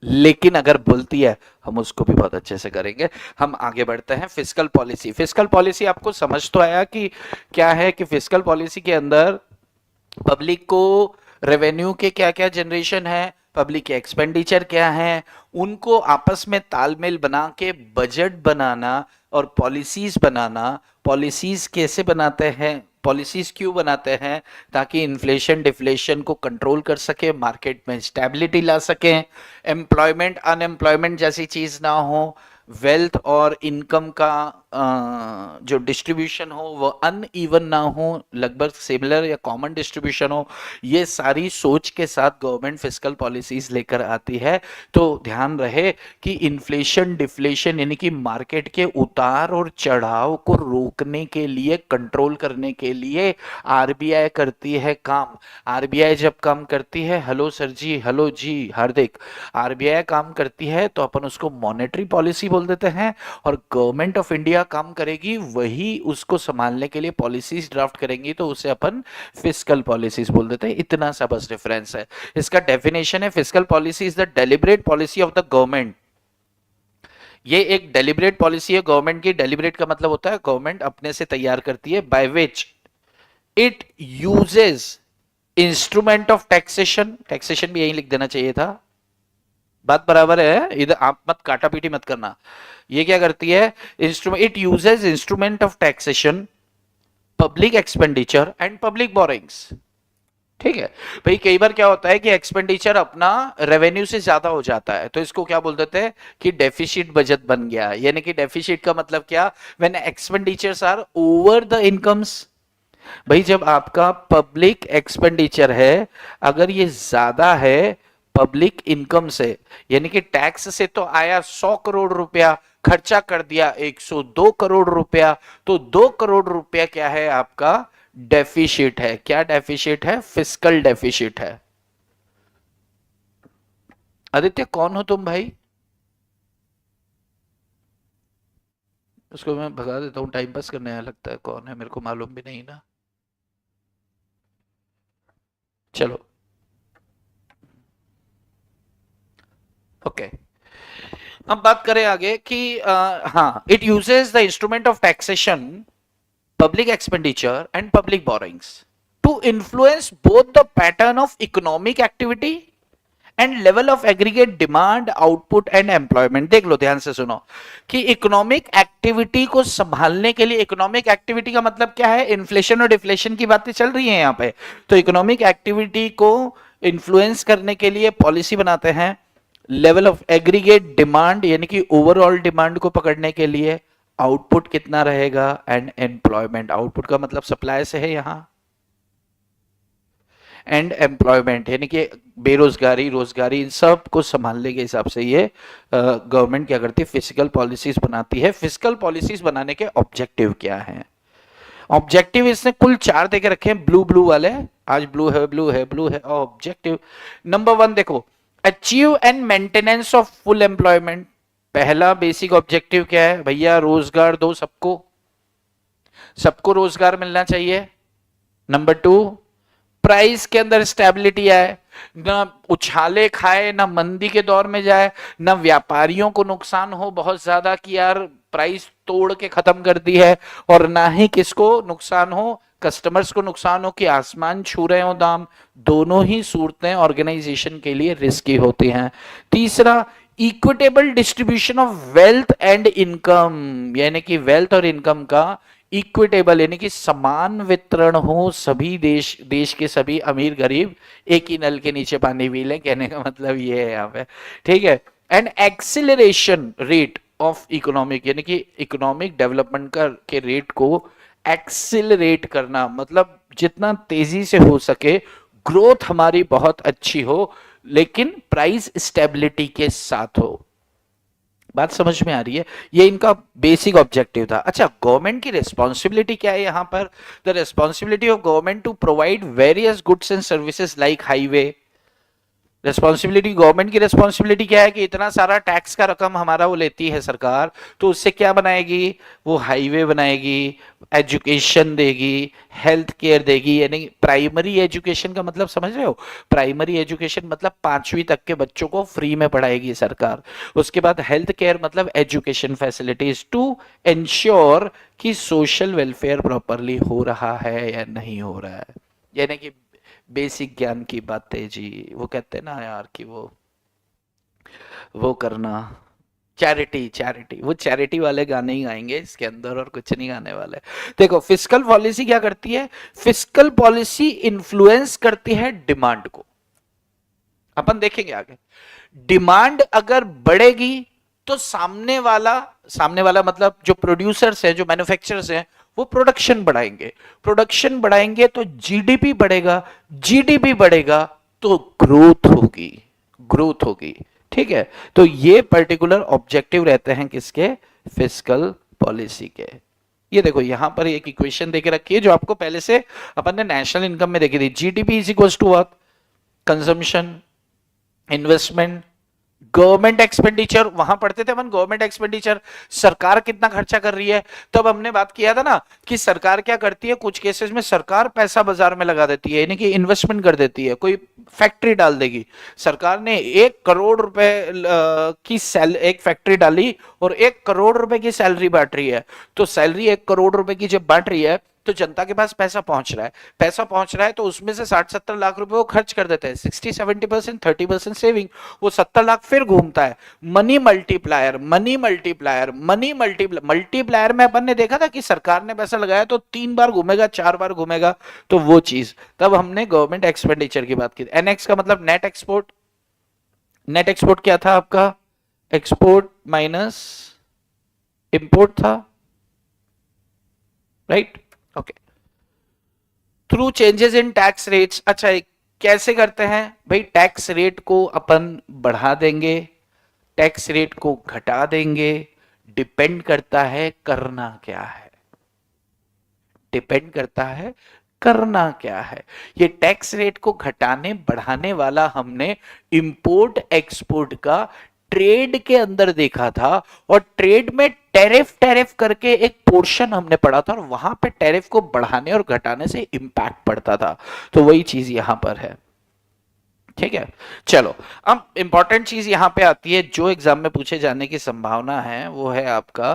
Speaker 1: लेकिन अगर बोलती है हम उसको भी बहुत अच्छे से करेंगे। हम आगे बढ़ते हैं। फिस्कल पॉलिसी, फिस्कल पॉलिसी आपको समझ तो आया कि क्या है, कि फिस्कल पॉलिसी के अंदर पब्लिक को रेवेन्यू के क्या क्या जनरेशन है, पब्लिक के एक्सपेंडिचर क्या है, उनको आपस में तालमेल बना के बजट बनाना और पॉलिसीज बनाना। पॉलिसीज कैसे बनाते हैं, पॉलिसीज क्यों बनाते हैं? ताकि इन्फ्लेशन डिफ्लेशन को कंट्रोल कर सके, मार्केट में स्टेबिलिटी ला सके, एम्प्लॉयमेंट अनएम्प्लॉयमेंट जैसी चीज ना हो, वेल्थ और इनकम का जो डिस्ट्रीब्यूशन हो वो अनइवन ना हो, लगभग सिमिलर या कॉमन डिस्ट्रीब्यूशन हो। ये सारी सोच के साथ गवर्नमेंट फिस्कल पॉलिसीज लेकर आती है। तो ध्यान रहे कि इन्फ्लेशन डिफ्लेशन यानी कि मार्केट के उतार और चढ़ाव को रोकने के लिए, कंट्रोल करने के लिए आरबीआई करती है काम। आरबीआई जब काम करती है, हेलो सर जी, हेलो जी हार्दिक, आरबीआई काम करती है तो अपन उसको मॉनेटरी पॉलिसी बोल देते हैं, और गवर्नमेंट ऑफ इंडिया काम करेगी वही उसको संभालने के लिए पॉलिसीज ड्राफ्ट करेंगी तो उसे अपन फिस्कल पॉलिसीज बोल देते हैं। इतना सा बस डिफरेंस है। इसका डेफिनेशन है, fiscal policy is the deliberate policy of the government. ये एक डेलिब्रेट पॉलिसी है गवर्नमेंट की। डेलिब्रेट का मतलब होता है गवर्नमेंट अपने से तैयार करती है, by which it uses instrument of taxation, taxation भी यही लिख देना चाहिए था, बात बराबर है, इधर आप मत काटा पीटी मत करना। ये क्या करती है? Instrument, it uses instrument of taxation, public expenditure and public borings. ठीक है भाई, कई बार क्या होता है कि एक्सपेंडिचर अपना रेवेन्यू से ज्यादा हो जाता है, तो इसको क्या बोल देते हैं कि डेफिसिट बजट बन गया। यानी कि डेफिसिट का मतलब क्या? When expenditures are over the incomes. भाई जब आपका पब्लिक एक्सपेंडिचर है, अगर ये ज्यादा है पब्लिक इनकम से, यानी कि टैक्स से तो आया 100 करोड़ रुपया, खर्चा कर दिया 102 करोड़ रुपया, तो 2 करोड़ रुपया क्या है आपका? डेफिशिट है। क्या डेफिशिट है? फिस्कल डेफिशिट है। आदित्य कौन हो तुम भाई? उसको मैं भगा देता हूँ, टाइम पास करने आया लगता है। कौन है मेरे को मालूम भी नहीं ना। चलो ओके, अब बात करें आगे कि हाँ, it uses the instrument of taxation, public expenditure and public borrowings to influence both the pattern of economic activity and level of aggregate demand, output and employment। देख लो ध्यान से सुनो कि इकोनॉमिक एक्टिविटी को संभालने के लिए, इकोनॉमिक एक्टिविटी का मतलब क्या है? इन्फ्लेशन और डिफ्लेशन की बातें चल रही हैं यहां पे, तो इकोनॉमिक एक्टिविटी को इन्फ्लुएंस करने के लिए पॉलिसी बनाते हैं। लेवल ऑफ एग्रीगेट डिमांड यानी कि ओवरऑल डिमांड को पकड़ने के लिए, आउटपुट कितना रहेगा, एंड एम्प्लॉयमेंट, आउटपुट का मतलब सप्लाई से है यहां, एंड एम्प्लॉयमेंट यानी कि बेरोजगारी, रोजगारी, इन सब को संभालने के हिसाब से ये गवर्नमेंट क्या करती है? फिजिकल पॉलिसीज बनाती है। फिजिकल पॉलिसीज बनाने के ऑब्जेक्टिव क्या है? ऑब्जेक्टिव इसने कुल 4 देके रखे हैं, ब्लू ब्लू वाले, आज ब्लू है ब्लू है ब्लू है। ऑब्जेक्टिव नंबर 1 देखो, achieve and maintenance of full employment. पहला बेसिक ऑब्जेक्टिव क्या है भैया? रोजगार दो सबको, सबको रोजगार मिलना चाहिए। नंबर 2, प्राइस के अंदर स्टेबिलिटी आए, ना उछाले खाए, ना मंदी के दौर में जाए, ना व्यापारियों को नुकसान हो बहुत ज्यादा कि यार प्राइस तोड़ के खत्म कर दी है, और ना ही किसको नुकसान हो, कस्टमर्स को नुकसान हो कि आसमान छू रहे हो दाम। दोनों ही सूरतें ऑर्गेनाइजेशन के लिए रिस्की होती हैं। तीसरा, equitable distribution of wealth and income, यानी कि वेल्थ और इनकम का इक्विटेबल यानी कि समान वितरण हो, सभी देश के सभी अमीर गरीब एक ही नल के नीचे पानी पी लें, कहने का मतलब ये है यहाँ पे। ठीक है, and acceleration rate of economic यानी कि इकोनॉमिक डेवलपमेंट का के रेट को एक्सिलरेट करना, मतलब जितना तेजी से हो सके ग्रोथ हमारी बहुत अच्छी हो, लेकिन प्राइस स्टेबिलिटी के साथ हो। बात समझ में आ रही है? ये इनका बेसिक ऑब्जेक्टिव था। अच्छा, गवर्नमेंट की रिस्पॉन्सिबिलिटी क्या है यहां पर? The responsibility of government to provide various goods and services like highway. Responsibility, government की रिस्पॉन्सिबिलिटी क्या है कि इतना सारा टैक्स का रकम हमारा वो लेती है सरकार, तो उससे क्या बनाएगी? वो हाईवे बनाएगी, एजुकेशन देगी, हेल्थ केयर देगी। यानी प्राइमरी एजुकेशन का मतलब समझ रहे हो? प्राइमरी एजुकेशन मतलब 5वीं तक के बच्चों को फ्री में पढ़ाएगी सरकार। उसके बाद हेल्थ केयर मतलब एजुकेशन फैसिलिटीज टू इंश्योर कि सोशल वेलफेयर प्रॉपरली हो रहा है या नहीं हो रहा है। यानी कि बेसिक ज्ञान की बातें जी, वो कहते हैं ना यार कि वो करना, चैरिटी, चैरिटी, वो चैरिटी वाले गाने ही गाएंगे इसके अंदर और कुछ नहीं गाने वाले। देखो फिस्कल पॉलिसी क्या करती है, फिस्कल पॉलिसी इन्फ्लुएंस करती है डिमांड को, अपन देखेंगे आगे। डिमांड अगर बढ़ेगी तो सामने वाला मतलब जो प्रोड्यूसर्स हैं, जो मैन्युफैक्चरर्स हैं, वो प्रोडक्शन बढ़ाएंगे, प्रोडक्शन बढ़ाएंगे तो जीडीपी बढ़ेगा, जीडीपी बढ़ेगा तो ग्रोथ होगी, ग्रोथ होगी। ठीक है, तो ये पर्टिकुलर ऑब्जेक्टिव रहते हैं किसके, फिस्कल पॉलिसी के। ये देखो यहां पर एक इक्वेशन देके रखी है जो आपको पहले से अपन ने नेशनल इनकम में देखी थी। GDP is equal to what, consumption, investment, government expenditure. वहां पढ़ते थे अपन गवर्नमेंट एक्सपेंडिचर, सरकार कितना खर्चा कर रही है। तब हमने बात किया था ना कि सरकार क्या करती है, कुछ केसेस में सरकार पैसा बाजार में लगा देती है, यानी कि इन्वेस्टमेंट कर देती है, कोई फैक्ट्री डाल देगी। सरकार ने 1 करोड़ रुपए की एक फैक्ट्री डाली और 1 करोड़ रुपए की सैलरी बांट रही है। तो सैलरी 1 करोड़ रुपए की जब बांट रही है तो जनता के पास पैसा पहुंच रहा है, पैसा पहुंच रहा है तो उसमें से 60-70 लाख रुपए वो खर्च कर देते हैं, 60-70%, 30% सेविंग, वो 70 लाख फिर घूमता है। Money multiplier, money multiplier, money multiplier में अपन ने देखा था कि सरकार ने पैसा लगाया तो 3 बार घूमेगा, 4 बार घूमेगा, तो वो चीज। तब हमने गवर्नमेंट एक्सपेंडिचर की बात की। एनएक्स का मतलब नेट एक्सपोर्ट, नेट एक्सपोर्ट क्या था आपका, एक्सपोर्ट माइनस इंपोर्ट था, right. Okay, through changes in tax rates. अच्छा कैसे करते हैं भाई, टैक्स रेट को अपन बढ़ा देंगे, टैक्स रेट को घटा देंगे, डिपेंड करता है करना क्या है, डिपेंड करता है करना क्या है। ये टैक्स रेट को घटाने बढ़ाने वाला हमने इंपोर्ट एक्सपोर्ट का ट्रेड के अंदर देखा था, और ट्रेड में टैरिफ टैरिफ करके एक पोर्शन हमने पढ़ा था, और वहां पे टैरिफ को बढ़ाने और घटाने से इंपैक्ट पड़ता था। तो वही चीज यहां पर है। ठीक है, चलो अब इंपॉर्टेंट चीज यहां पे आती है जो एग्जाम में पूछे जाने की संभावना है, वो है आपका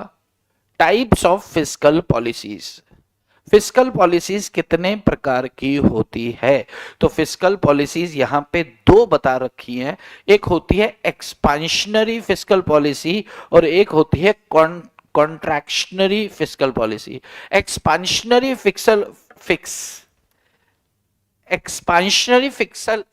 Speaker 1: types of fiscal policies. Fiscal policies कितने प्रकार की होती है, तो फिस्कल पॉलिसीज यहां पे 2 बता रखी हैं। एक होती है एक्सपांशनरी फिस्कल पॉलिसी और एक होती है contractionary fiscal policy. Expansionary pixel fix expansionary pixel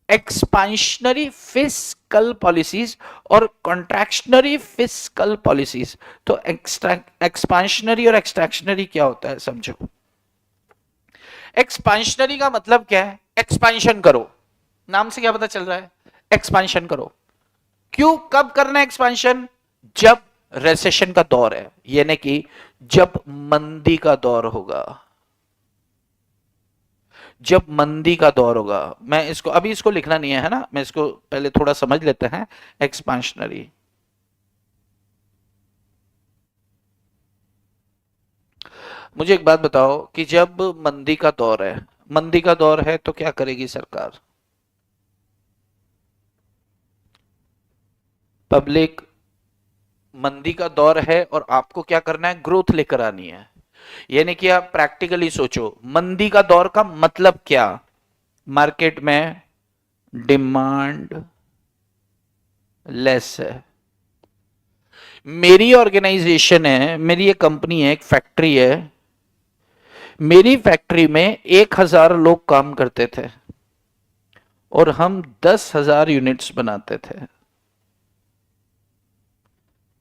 Speaker 1: expansionary fiscal policies और कॉन्ट्रैक्शनरी फिस्कल पॉलिसीज। तो एक्सपांशनरी और एक्सट्रैक्शनरी क्या होता है समझो। एक्सपांशनरी का मतलब क्या है, एक्सपांशन करो, नाम से क्या पता चल रहा है, एक्सपांशन करो। क्यों, कब करना है एक्सपांशन, जब रिसेशन का दौर है, यानी कि जब मंदी का दौर होगा, जब मंदी का दौर होगा। मैं इसको अभी इसको लिखना नहीं है ना, मैं इसको पहले थोड़ा समझ लेते हैं। एक्सपांशनरी, मुझे एक बात बताओ कि जब मंदी का दौर है, मंदी का दौर है तो क्या करेगी सरकार, पब्लिक, मंदी का दौर है और आपको क्या करना है, ग्रोथ लेकर आनी है। यानी कि आप प्रैक्टिकली सोचो, मंदी का दौर का मतलब क्या, मार्केट में डिमांड लेस है। मेरी ऑर्गेनाइजेशन है, मेरी एक कंपनी है, एक फैक्ट्री है, मेरी फैक्ट्री में 1000 लोग काम करते थे और हम 10,000 यूनिट्स बनाते थे।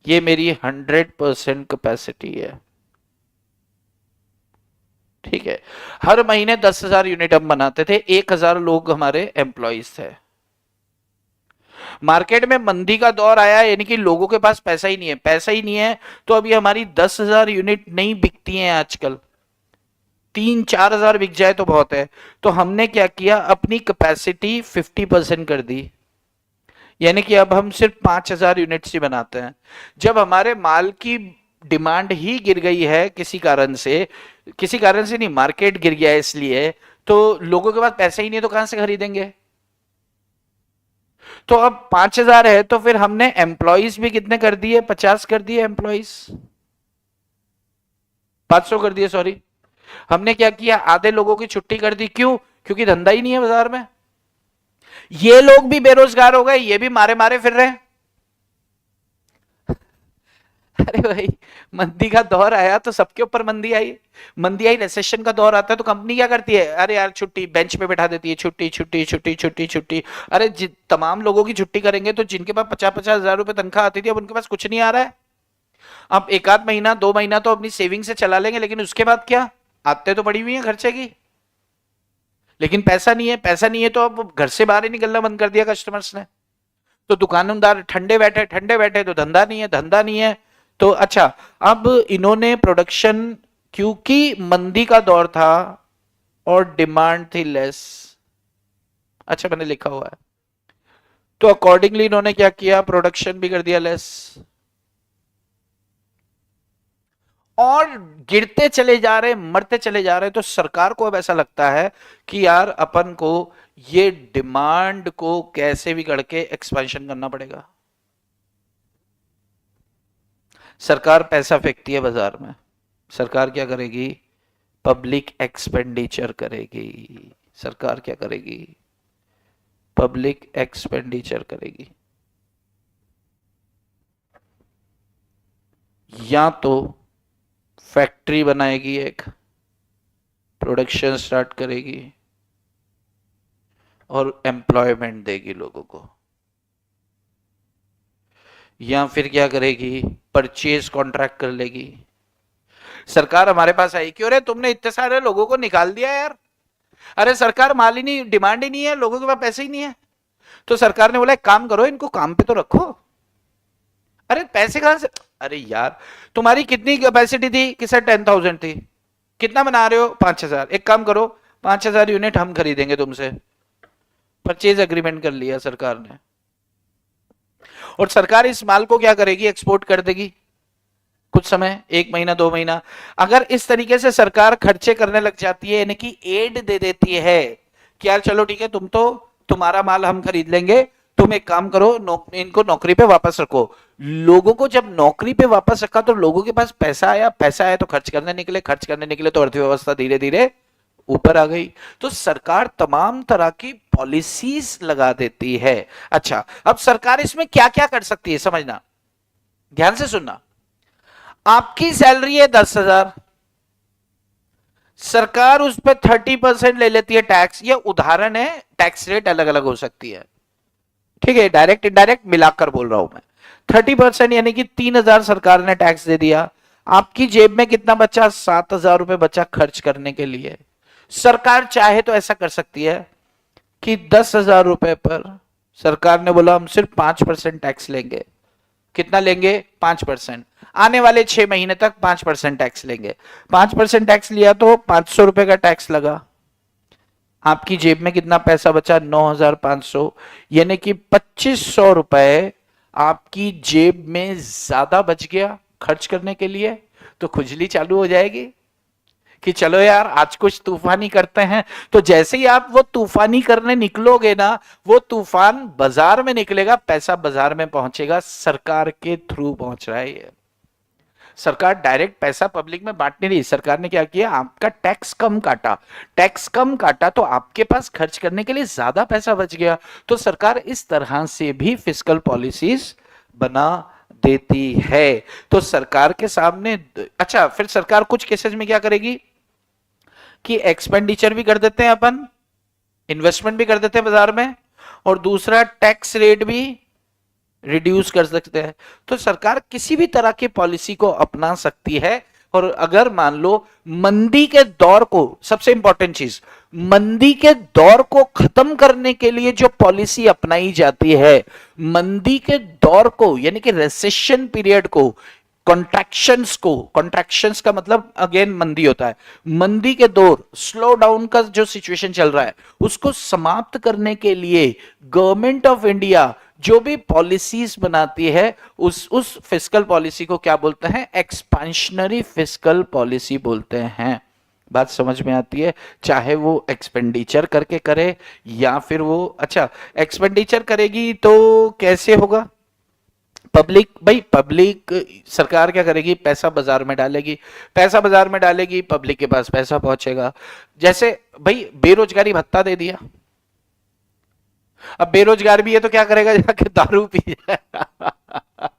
Speaker 1: ये मेरी 100% कैपेसिटी है। ठीक है, हर महीने 10,000 यूनिट हम बनाते थे, 1000 लोग हमारे एम्प्लॉइज थे। मार्केट में मंदी का दौर आया, यानी कि लोगों के पास पैसा ही नहीं है, पैसा ही नहीं है, तो अभी हमारी 10,000 यूनिट नहीं बिकती हैं आजकल, 3-4 हजार बिक जाए तो बहुत है। तो हमने क्या किया, अपनी कैपेसिटी 50% कर दी, यानी कि अब हम सिर्फ 5,000 यूनिट्स ही बनाते हैं। जब हमारे माल की डिमांड ही गिर गई है किसी कारण से, किसी कारण से नहीं, मार्केट गिर गया है इसलिए, तो लोगों के पास पैसा ही नहीं है तो कहां से खरीदेंगे। तो अब 5,000 है तो फिर हमने एम्प्लॉइज भी कितने कर दिए, 50 कर दिए एम्प्लॉइज, 500 कर दिए सॉरी। हमने क्या किया, आधे लोगों की छुट्टी कर दी, क्यों, क्योंकि धंधा ही नहीं है बाजार में। ये लोग भी बेरोजगार हो गए, ये भी मारे मारे फिर रहे हैं। अरे भाई, मंदी का दौर आया तो सबके ऊपर मंदी आई। मंदी आई, रिसेशन का दौर आता है तो कंपनी क्या करती है, अरे यार छुट्टी, बेंच पे बैठा देती है, छुट्टी छुट्टी छुट्टी छुट्टी छुट्टी। अरे तमाम लोगों की छुट्टी करेंगे तो जिनके पास 50-50 हजार रुपए तनख्वाह आती थी, अब उनके पास कुछ नहीं आ रहा है। अब एक आध महीना 2 महीना तो अपनी सेविंग से चला लेंगे, लेकिन उसके बाद क्या, आते तो पड़ी हुई है खर्चे की, लेकिन पैसा नहीं है। पैसा नहीं है तो अब घर से बाहर ही निकलना बंद कर दिया कस्टमर्स ने। तो दुकानदार ठंडे बैठे तो धंधा नहीं है, धंधा नहीं है तो अच्छा। अब इन्होंने प्रोडक्शन, क्योंकि मंदी का दौर था और डिमांड थी लेस, अच्छा मैंने लिखा हुआ है, तो अकॉर्डिंगली इन्होंने क्या किया, प्रोडक्शन भी कर दिया लेस, और गिरते चले जा रहे, मरते चले जा रहे। तो सरकार को अब ऐसा लगता है कि यार अपन को ये डिमांड को कैसे भी करके एक्सपेंशन करना पड़ेगा। सरकार पैसा फेंकती है बाजार में, सरकार क्या करेगी, पब्लिक एक्सपेंडिचर करेगी। सरकार क्या करेगी, पब्लिक एक्सपेंडिचर करेगी। या तो फैक्ट्री बनाएगी, एक प्रोडक्शन स्टार्ट करेगी और एम्प्लॉयमेंट देगी लोगों को, या फिर क्या करेगी, परचेज कॉन्ट्रैक्ट कर लेगी। सरकार हमारे पास आई, क्यों रे तुमने इतने सारे लोगों को निकाल दिया यार। अरे सरकार, माल ही नहीं, डिमांड ही नहीं है, लोगों के पास पैसे ही नहीं है। तो सरकार ने बोला एक काम करो, इनको काम पे तो रखो। अरे पैसे कहां से, अरे यार तुम्हारी कितनी कैपेसिटी थी कि सर 10,000 थी, कितना बना रहे हो, 5,000। एक काम करो, 5,000 यूनिट हम खरीदेंगे तुमसे। परचेज एग्रीमेंट कर लिया सरकार ने, और सरकार इस माल को क्या करेगी, एक्सपोर्ट कर देगी कुछ समय, 1 महीना 2 महीना। अगर इस तरीके से सरकार खर्चे करने लग जाती है, यानी कि एड दे देती है कि यार चलो ठीक है, तुम तो, तुम्हारा माल हम खरीद लेंगे, तुम एक काम करो, इनको नौकरी पे वापस रखो। लोगों को जब नौकरी पे वापस रखा तो लोगों के पास पैसा आया, पैसा आया तो खर्च करने निकले, खर्च करने निकले तो अर्थव्यवस्था धीरे धीरे ऊपर आ गई। तो सरकार तमाम तरह की पॉलिसीज लगा देती है। अच्छा, अब सरकार इसमें क्या क्या कर सकती है, समझना, ध्यान से सुनना। आपकी सैलरी है 10,000, सरकार उस पर 30% ले लेती है टैक्स। ये उदाहरण है, टैक्स रेट अलग अलग हो सकती है, ठीक है, डायरेक्ट इनडायरेक्ट मिलाकर बोल रहा हूं मैं। 30% यानी कि 3,000 सरकार ने टैक्स दे दिया। आपकी जेब में कितना बचा, 7,000 रुपए बचा खर्च करने के लिए। सरकार चाहे तो ऐसा कर सकती है कि 10,000 रुपए पर सरकार ने बोला हम सिर्फ 5% टैक्स लेंगे। कितना लेंगे, 5%। आने वाले 6 महीने तक 5% टैक्स लेंगे। 5% टैक्स लिया तो 500 रुपए का टैक्स लगा। आपकी जेब में कितना पैसा बचा, 9,500, यानी कि 2,500 रुपए आपकी जेब में ज्यादा बच गया खर्च करने के लिए। तो खुजली चालू हो जाएगी कि चलो यार आज कुछ तूफानी करते हैं। तो जैसे ही आप वो तूफानी करने निकलोगे ना, वो तूफान बाजार में निकलेगा, पैसा बाजार में पहुंचेगा, सरकार के थ्रू पहुंच रहा है ये। सरकार डायरेक्ट पैसा पब्लिक में बांट नहीं रही। सरकार ने क्या किया, आपका टैक्स कम काटा, टैक्स कम काटा तो आपके पास खर्च करने के लिए ज्यादा पैसा बच गया। तो सरकार इस तरह से भी फिस्कल पॉलिसीज बना देती है। तो सरकार के सामने, अच्छा फिर सरकार कुछ केसेस में क्या करेगी कि एक्सपेंडिचर भी कर देते हैं अपन, इन्वेस्टमेंट भी कर देते हैं बाजार में, और दूसरा टैक्स रेट भी रिड्यूस कर सकते हैं। तो सरकार किसी भी तरह की पॉलिसी को अपना सकती है। और अगर मान लो मंदी के दौर को, सबसे इंपॉर्टेंट चीज, मंदी के दौर को खत्म करने के लिए जो पॉलिसी अपनाई जाती है, मंदी के दौर को यानी कि रेसेशन पीरियड को, कॉन्ट्रैक्शंस का मतलब अगेन मंदी होता है, मंदी के दौर, स्लो डाउन का जो सिचुएशन चल रहा है, उसको समाप्त करने के लिए गवर्नमेंट ऑफ इंडिया जो भी पॉलिसीज बनाती है, उस फिस्कल पॉलिसी को क्या बोलते हैं, एक्सपेंशनरी फिस्कल पॉलिसी बोलते हैं। बात समझ में आती है, चाहे वो एक्सपेंडिचर करके करे या फिर वो, अच्छा एक्सपेंडिचर करेगी तो कैसे होगा, पब्लिक, भाई पब्लिक, सरकार क्या करेगी, पैसा बाजार में डालेगी, पैसा बाजार में डालेगी, पब्लिक के पास पैसा पहुंचेगा। जैसे भाई बेरोजगारी भत्ता दे दिया, अब बेरोजगार भी है तो क्या करेगा, जाके दारू पी जाएगा।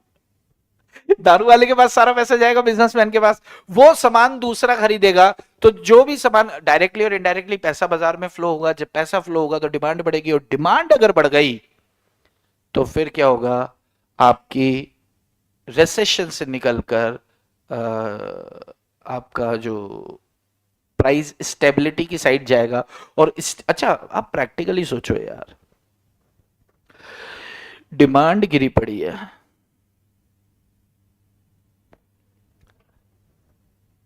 Speaker 1: दारू वाले के पास सारा पैसा जाएगा बिजनेसमैन के पास, वो सामान दूसरा खरीदेगा, तो जो भी सामान डायरेक्टली और इनडायरेक्टली पैसा बाजार में फ्लो होगा, जब पैसा फ्लो होगा तो डिमांड बढ़ेगी, और डिमांड अगर बढ़ गई तो फिर क्या होगा, आपकी रिसेशन से निकलकर आपका जो प्राइस स्टेबिलिटी की साइड जाएगा। और अच्छा आप प्रैक्टिकली सोचो यार, डिमांड गिरी पड़ी है,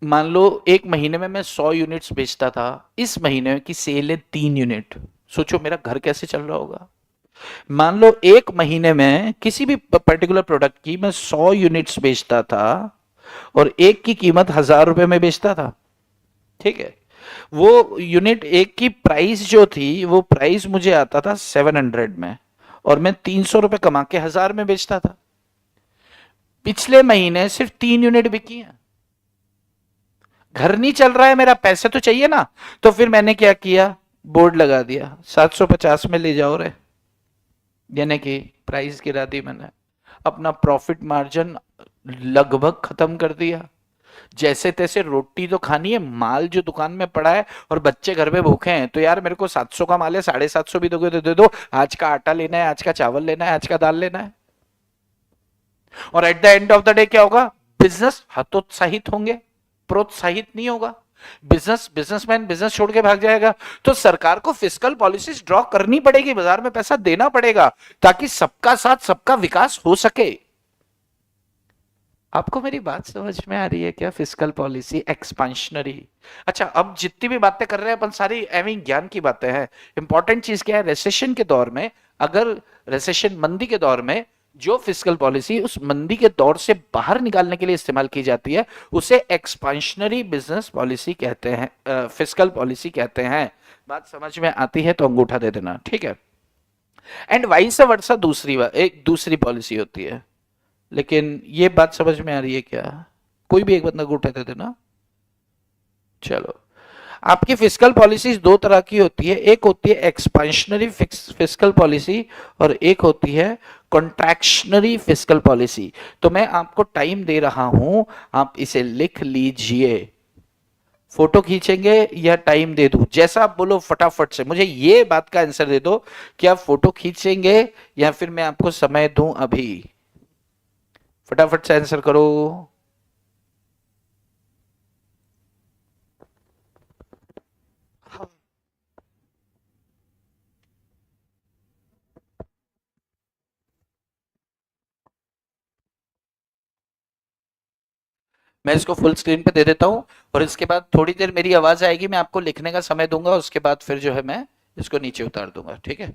Speaker 1: मान लो एक महीने में मैं 100 यूनिट्स बेचता था, इस महीने की सेल है 3 यूनिट, सोचो मेरा घर कैसे चल रहा होगा। मान लो एक महीने में किसी भी पर्टिकुलर प्रोडक्ट की मैं 100 यूनिट्स बेचता था और एक की कीमत 1000 रुपए में बेचता था, ठीक है, वो यूनिट एक की प्राइस जो थी वो प्राइस मुझे आता था 700 में, और मैं 300 रुपए कमा के 1000 में बेचता था। पिछले महीने सिर्फ 3 यूनिट बिकी हैं, घर नहीं चल रहा है मेरा, पैसे तो चाहिए ना, तो फिर मैंने क्या किया, बोर्ड लगा दिया 750 में ले जाओ रे, यानी कि प्राइस गिरा दी मैंने, अपना प्रॉफिट मार्जिन लगभग खत्म कर दिया। जैसे तैसे रोटी तो खानी है, माल जो दुकान में पड़ा है और बच्चे घर पे भूखे हैं, तो यार मेरे को 700 का माल है, 750 भी दोगे तो दे दो, आज का आटा लेना है, आज का चावल लेना है, आज का दाल लेना है। और at the end of the day क्या होगा, बिजनेस हतोत्साहित होंगे, प्रोत्साहित नहीं होगा, बिजनेसमैन बिजनेस छोड़ के भाग जाएगा। तो सरकार को फिस्कल पॉलिसीज ड्रॉ करनी पड़ेगी, बाजार में पैसा देना पड़ेगा, ताकि सबका साथ सबका विकास हो सके। आपको मेरी बात समझ में आ रही है क्या, फिस्कल पॉलिसी एक्सपांशनरी। अच्छा अब जितनी भी बातें कर रहे हैं अपन सारी एवं ज्ञान की बातें हैं, इंपॉर्टेंट चीज क्या है, रिसेशन के दौर में, अगर रिसेशन मंदी के दौर में जो फिस्कल पॉलिसी उस मंदी के दौर से बाहर निकालने के लिए इस्तेमाल की जाती है, उसे एक्सपांशनरी बिजनेस पॉलिसी कहते हैं, फिस्कल पॉलिसी कहते हैं। बात समझ में आती है तो अंगूठा दे देना, ठीक है। एंड वाइस वर्सा एक दूसरी पॉलिसी होती है, लेकिन ये बात समझ में आ रही है क्या, कोई भी एक बंदा अंगूठा दे देना। चलो, आपकी फिस्कल पॉलिसीज दो तरह की होती है, एक होती है एक्सपेंशनरी फिस्कल पॉलिसी और एक होती है कॉन्ट्रैक्शनरी फिस्कल पॉलिसी। तो मैं आपको टाइम दे रहा हूं, आप इसे लिख लीजिए, फोटो खींचेंगे या टाइम दे दूं, जैसा आप बोलो फटाफट से मुझे ये बात का आंसर दे दो कि आप फोटो खींचेंगे या फिर मैं आपको समय दूं अभी, फटाफट से आंसर करो। मैं इसको फुल स्क्रीन पे दे देता हूँ, और इसके बाद थोड़ी देर मेरी आवाज आएगी, मैं आपको लिखने का समय दूंगा, उसके बाद फिर जो है मैं इसको नीचे उतार दूंगा, ठीक है।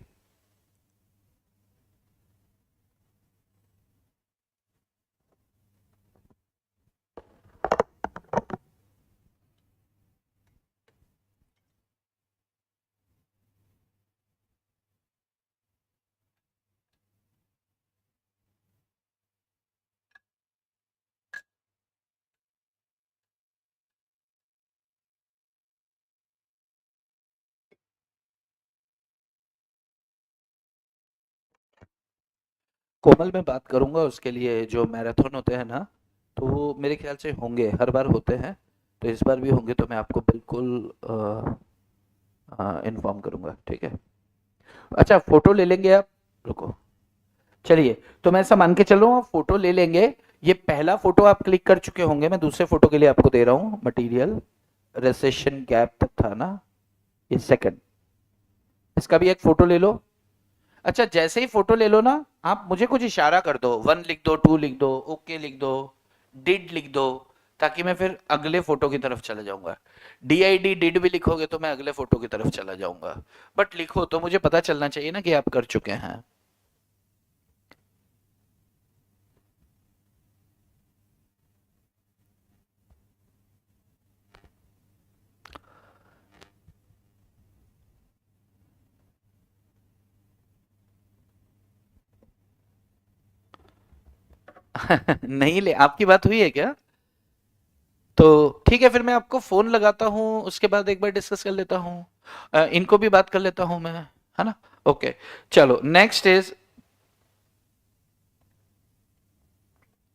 Speaker 1: कोमल मैं बात करूंगा उसके लिए, जो मैराथन होते हैं ना, तो वो मेरे ख्याल से होंगे, हर बार होते हैं, तो इस बार भी होंगे, तो मैं आपको बिल्कुल इन्फॉर्म करूंगा, ठीक है। अच्छा फोटो ले लेंगे आप, रुको, चलिए, तो मैं ऐसा मान के चल रहा हूँ आप फोटो ले लेंगे। ये पहला फोटो आप क्लिक कर चुके होंगे, मैं दूसरे फोटो के लिए आपको दे रहा हूँ मटेरियल, रेसेशन गैप तक था ना, ये सेकंड, इसका भी एक फोटो ले लो। अच्छा जैसे ही फोटो ले लो ना, आप मुझे कुछ इशारा कर दो, 1 लिख दो, 2 लिख दो, ओके लिख दो, डिड लिख दो, ताकि मैं फिर अगले फोटो की तरफ चला जाऊंगा। DID डिड भी लिखोगे तो मैं अगले फोटो की तरफ चला जाऊंगा, बट लिखो तो मुझे पता चलना चाहिए ना कि आप कर चुके हैं। नहीं ले, आपकी बात हुई है क्या, तो ठीक है, फिर मैं आपको फोन लगाता हूँ, उसके बाद एक बार डिस्कस कर लेता हूँ, इनको भी बात कर लेता हूँ मैं, है ना। ओके, चलो next is,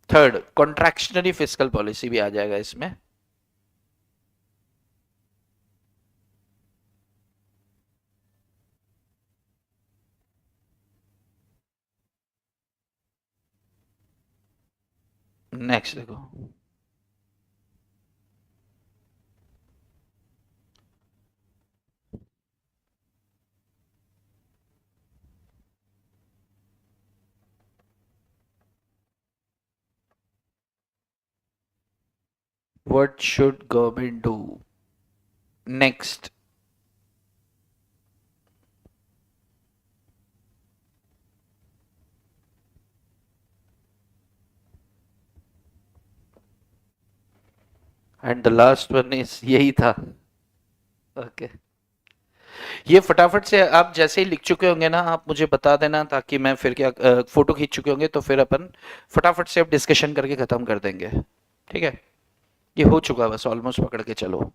Speaker 1: third, contractionary fiscal policy भी आ जाएगा इसमें। नेक्स्ट देखो, what should government do? Next, and the last one is यही था। Okay okay. ये फटाफट से आप जैसे ही लिख चुके होंगे ना, आप मुझे बता देना, ताकि मैं फिर क्या, फोटो खींच चुके होंगे तो फिर अपन फटाफट से अब डिस्कशन करके खत्म कर देंगे, ठीक है। ये हो चुका, बस ऑलमोस्ट पकड़ के चलो।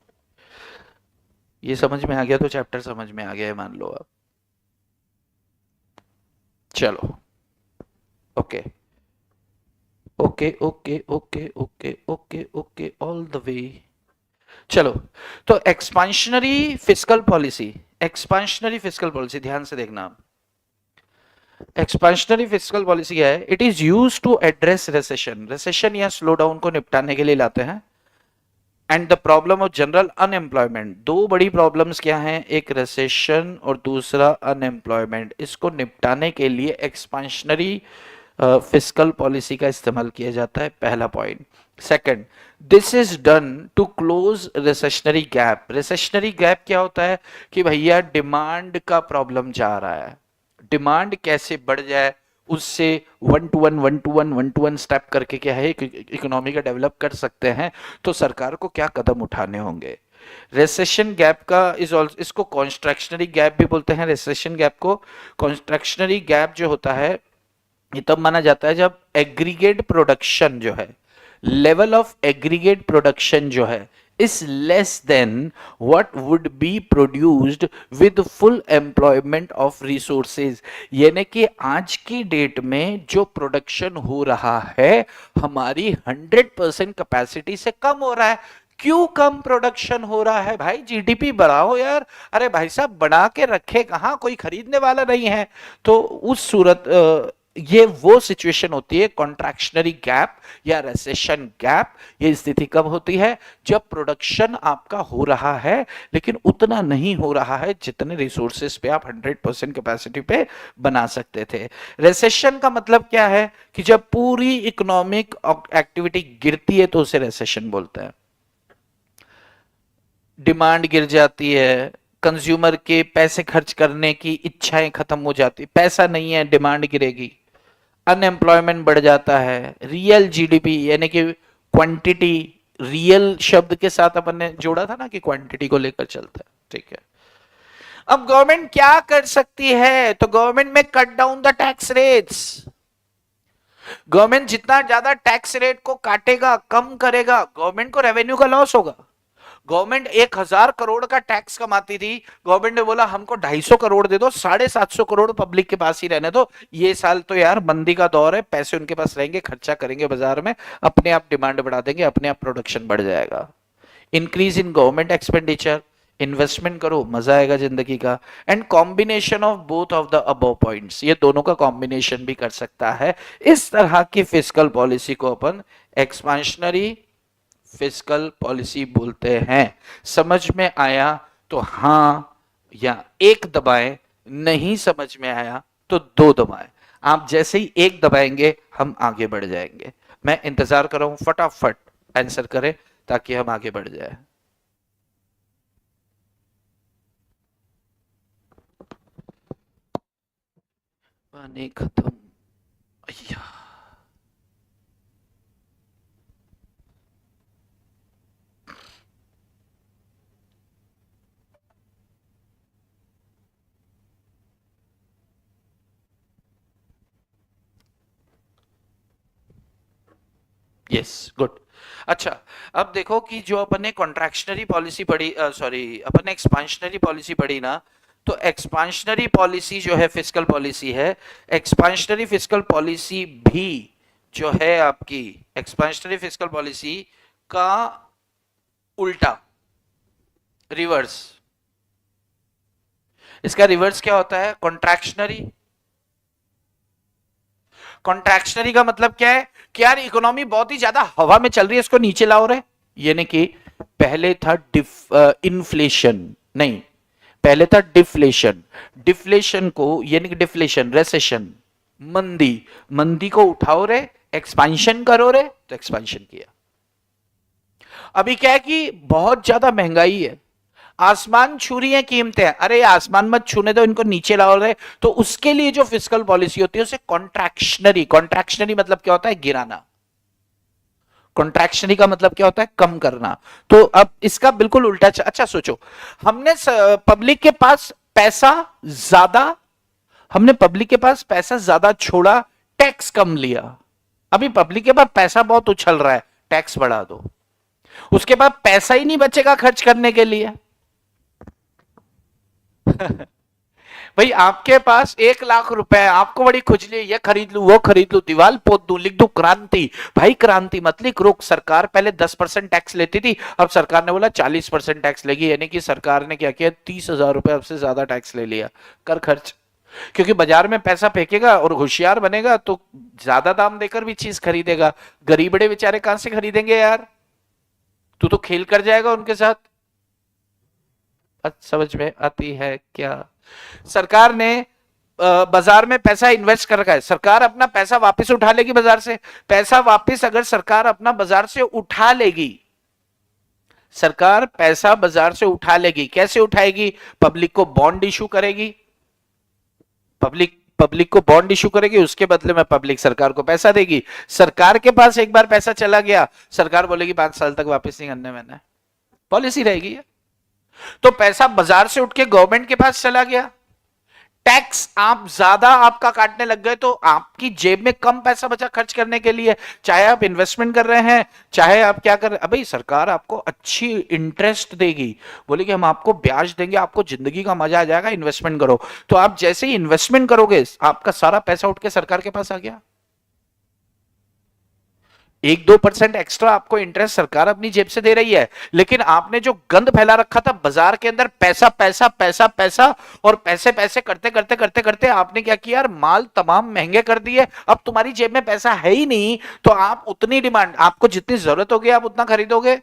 Speaker 1: ये समझ में आ गया तो चैप्टर समझ में आ गया है मान लो आप। चलो, okay okay okay okay okay okay okay all the way. चलो, तो expansionary fiscal policy, expansionary fiscal policy ध्यान से देखना आप। एक्सपांशनरी फिस्कल पॉलिसी क्या है? It is used to address recession, recession या स्लो डाउन को निपटाने के लिए लाते हैं। And the problem of general unemployment, दो बड़ी प्रॉब्लम्स क्या हैं, एक रिसेशन और दूसरा अनएम्प्लॉयमेंट। इसको निपटाने के लिए एक्सपांशनरी फिस्कल पॉलिसी का इस्तेमाल किया जाता है, पहला point. Second, this is done to close recessionary gap. Recessionary gap क्या होता है कि भैया डिमांड का प्रॉब्लम जा रहा है, डिमांड कैसे बढ़ जाए, उससे वन टू वन स्टेप करके क्या है इकोनॉमी का डेवलप कर सकते हैं। तो सरकार को क्या कदम उठाने होंगे? रेसेशन गैप का इसको कॉन्स्ट्रक्शनरी गैप भी बोलते हैं। रेसेशन गैप को कॉन्स्ट्रक्शनरी गैप जो होता है, ये तब माना जाता है जब एग्रीगेट प्रोडक्शन जो है, लेवल ऑफ एग्रीगेट प्रोडक्शन जो है is less than what would be produced with full employment of resources। यानी कि आज की डेट में जो प्रोडक्शन हो रहा है हमारी 100% कैपेसिटी से कम हो रहा है। क्यों कम प्रोडक्शन हो रहा है भाई? जीडीपी बढ़ाओ यार। अरे भाई साहब, बना के रखे कहां, कोई खरीदने वाला नहीं है। तो उस सूरत ये वो सिचुएशन होती है कॉन्ट्रैक्शनरी गैप या रेसेशन गैप। ये स्थिति कब होती है? जब प्रोडक्शन आपका हो रहा है लेकिन उतना नहीं हो रहा है जितने रिसोर्सेस पे आप 100% कैपेसिटी पे बना सकते थे। रेसेशन का मतलब क्या है कि जब पूरी इकोनॉमिक एक्टिविटी गिरती है तो उसे रेसेशन बोलते हैं। डिमांड गिर जाती है, कंज्यूमर के पैसे खर्च करने की इच्छाएं खत्म हो जाती, पैसा नहीं है, डिमांड गिरेगी। अनएम्प्लॉयमेंट बढ़ जाता है। रियल जीडीपी यानी कि क्वांटिटी, रियल शब्द के साथ अपन ने जोड़ा था ना कि क्वांटिटी को लेकर चलता है, ठीक है। अब गवर्नमेंट क्या कर सकती है? तो गवर्नमेंट में cut down the tax rates. Government जितना ज्यादा टैक्स रेट को काटेगा, कम करेगा, गवर्नमेंट को रेवेन्यू का लॉस होगा। गवर्नमेंट 1,000 करोड़ का टैक्स कमाती थी, गवर्नमेंट ने बोला हमको 250 करोड़ दे दो, 750 करोड़ पब्लिक के पास ही रहने दो। ये साल तो यार मंदी का दौर है, पैसे उनके पास रहेंगे, खर्चा करेंगे बाजार में, अपने आप डिमांड बढ़ा देंगे, अपने आप प्रोडक्शन बढ़ जाएगा। Increase in government expenditure, investment करो, मजा आएगा जिंदगी का। And combination of both of the above points, ये दोनों का कॉम्बिनेशन भी कर सकता है। इस तरह की फिस्कल पॉलिसी को अपन एक्सपांशनरी फिस्कल पॉलिसी बोलते हैं। समझ में आया तो हां या एक दबाएं, नहीं समझ में आया तो दो दबाएं। आप जैसे ही एक दबाएंगे हम आगे बढ़ जाएंगे। मैं इंतजार कर रहा हूं, फटाफट आंसर करें ताकि हम आगे बढ़ जाए। पानी खत्म। अय्या, यस गुड। अच्छा, अब देखो कि जो अपन ने कॉन्ट्रैक्शनरी पॉलिसी पढ़ी, सॉरी अपन ने एक्सपांशनरी पॉलिसी पढ़ी ना, तो एक्सपांशनरी पॉलिसी जो है फिस्कल पॉलिसी है, एक्सपांशनरी फिस्कल पॉलिसी भी जो है आपकी एक्सपेंशनरी फिस्कल पॉलिसी का उल्टा, रिवर्स। इसका रिवर्स क्या होता है? कॉन्ट्रैक्शनरी। कॉन्ट्रैक्शनरी का मतलब क्या है कि यार इकोनॉमी बहुत ही ज्यादा हवा में चल रही है, इसको नीचे लाओ रे। यानी कि पहले था इन्फ्लेशन, नहीं, पहले था डिफ्लेशन। डिफ्लेशन को यानी कि डिफ्लेशन, रेसेशन, मंदी, मंदी को उठाओ रे, एक्सपेंशन करो रे, तो एक्सपेंशन किया। अभी क्या है कि बहुत ज्यादा महंगाई है, आसमान छू रही है कीमतें, अरे आसमान मत छूने दो, इनको नीचे लाओ रहे, तो उसके लिए जो फिस्कल पॉलिसी होती है उसे कॉन्ट्रैक्शनरी। कॉन्ट्रैक्शनरी मतलब क्या होता है? गिराना। कॉन्ट्रैक्शनरी का मतलब क्या होता है? कम करना। तो अब इसका बिल्कुल उल्टा। अच्छा सोचो, हमने पब्लिक के पास पैसा ज्यादा, हमने पब्लिक के पास पैसा ज्यादा छोड़ा, टैक्स कम लिया। अभी पब्लिक के पास पैसा बहुत उछल रहा है, टैक्स बढ़ा दो। उसके बाद पैसा ही नहीं बचेगा खर्च करने के लिए। भाई आपके पास 1 लाख रुपए है, आपको बड़ी खुजली, ये खरीद लू, वो खरीद लू, दीवार पोत दू, लिख दू क्रांति। भाई क्रांति मत लिख, रुक। सरकार पहले 10% टैक्स लेती थी, अब सरकार ने बोला 40% टैक्स लेगी। यानी कि सरकार ने क्या किया? 30,000 रुपए अब से ज्यादा टैक्स ले लिया, कर खर्च। क्योंकि बाजार में पैसा फेंकेगा और होशियार बनेगा तो ज्यादा दाम देकर भी चीज खरीदेगा। गरीबड़े बेचारे कहां से खरीदेंगे यार? तू तो खेल कर जाएगा उनके साथ। समझ में आती है क्या? सरकार ने बाजार में पैसा इन्वेस्ट कर रखा है, सरकार अपना पैसा वापस उठा लेगी बाजार से। पैसा वापस अगर सरकार अपना बाजार से उठा लेगी, सरकार पैसा बाजार से उठा लेगी, कैसे उठाएगी? पब्लिक को बॉन्ड इशू करेगी, पब्लिक को बॉन्ड इशू करेगी, उसके बदले में पब्लिक सरकार को पैसा देगी। सरकार के पास एक बार पैसा चला गया, सरकार बोलेगी 5 साल तक वापस नहीं करने, मैंने पॉलिसी रहेगी। तो पैसा बाजार से उठ के गवर्नमेंट के पास चला गया, टैक्स आप ज्यादा आपका काटने लग गए, तो आपकी जेब में कम पैसा बचा खर्च करने के लिए। चाहे आप इन्वेस्टमेंट कर रहे हैं, चाहे आप क्या कर रहे हैं, अभी सरकार आपको अच्छी इंटरेस्ट देगी, बोलेगी हम आपको ब्याज देंगे, आपको जिंदगी का मजा आ जाएगा, इन्वेस्टमेंट करो। तो आप जैसे ही इन्वेस्टमेंट करोगे, आपका सारा पैसा उठ के सरकार के पास आ गया। 1-2% एक्स्ट्रा आपको इंटरेस्ट सरकार अपनी जेब से दे रही है, लेकिन आपने जो गंद फैला रखा था बाजार के अंदर, पैसा पैसा पैसा पैसा, और पैसे पैसे करते करते करते करते आपने क्या किया यार? माल तमाम महंगे कर दिए। अब तुम्हारी जेब में पैसा है ही नहीं, तो आप उतनी डिमांड, आपको जितनी जरूरत होगी आप उतना खरीदोगे,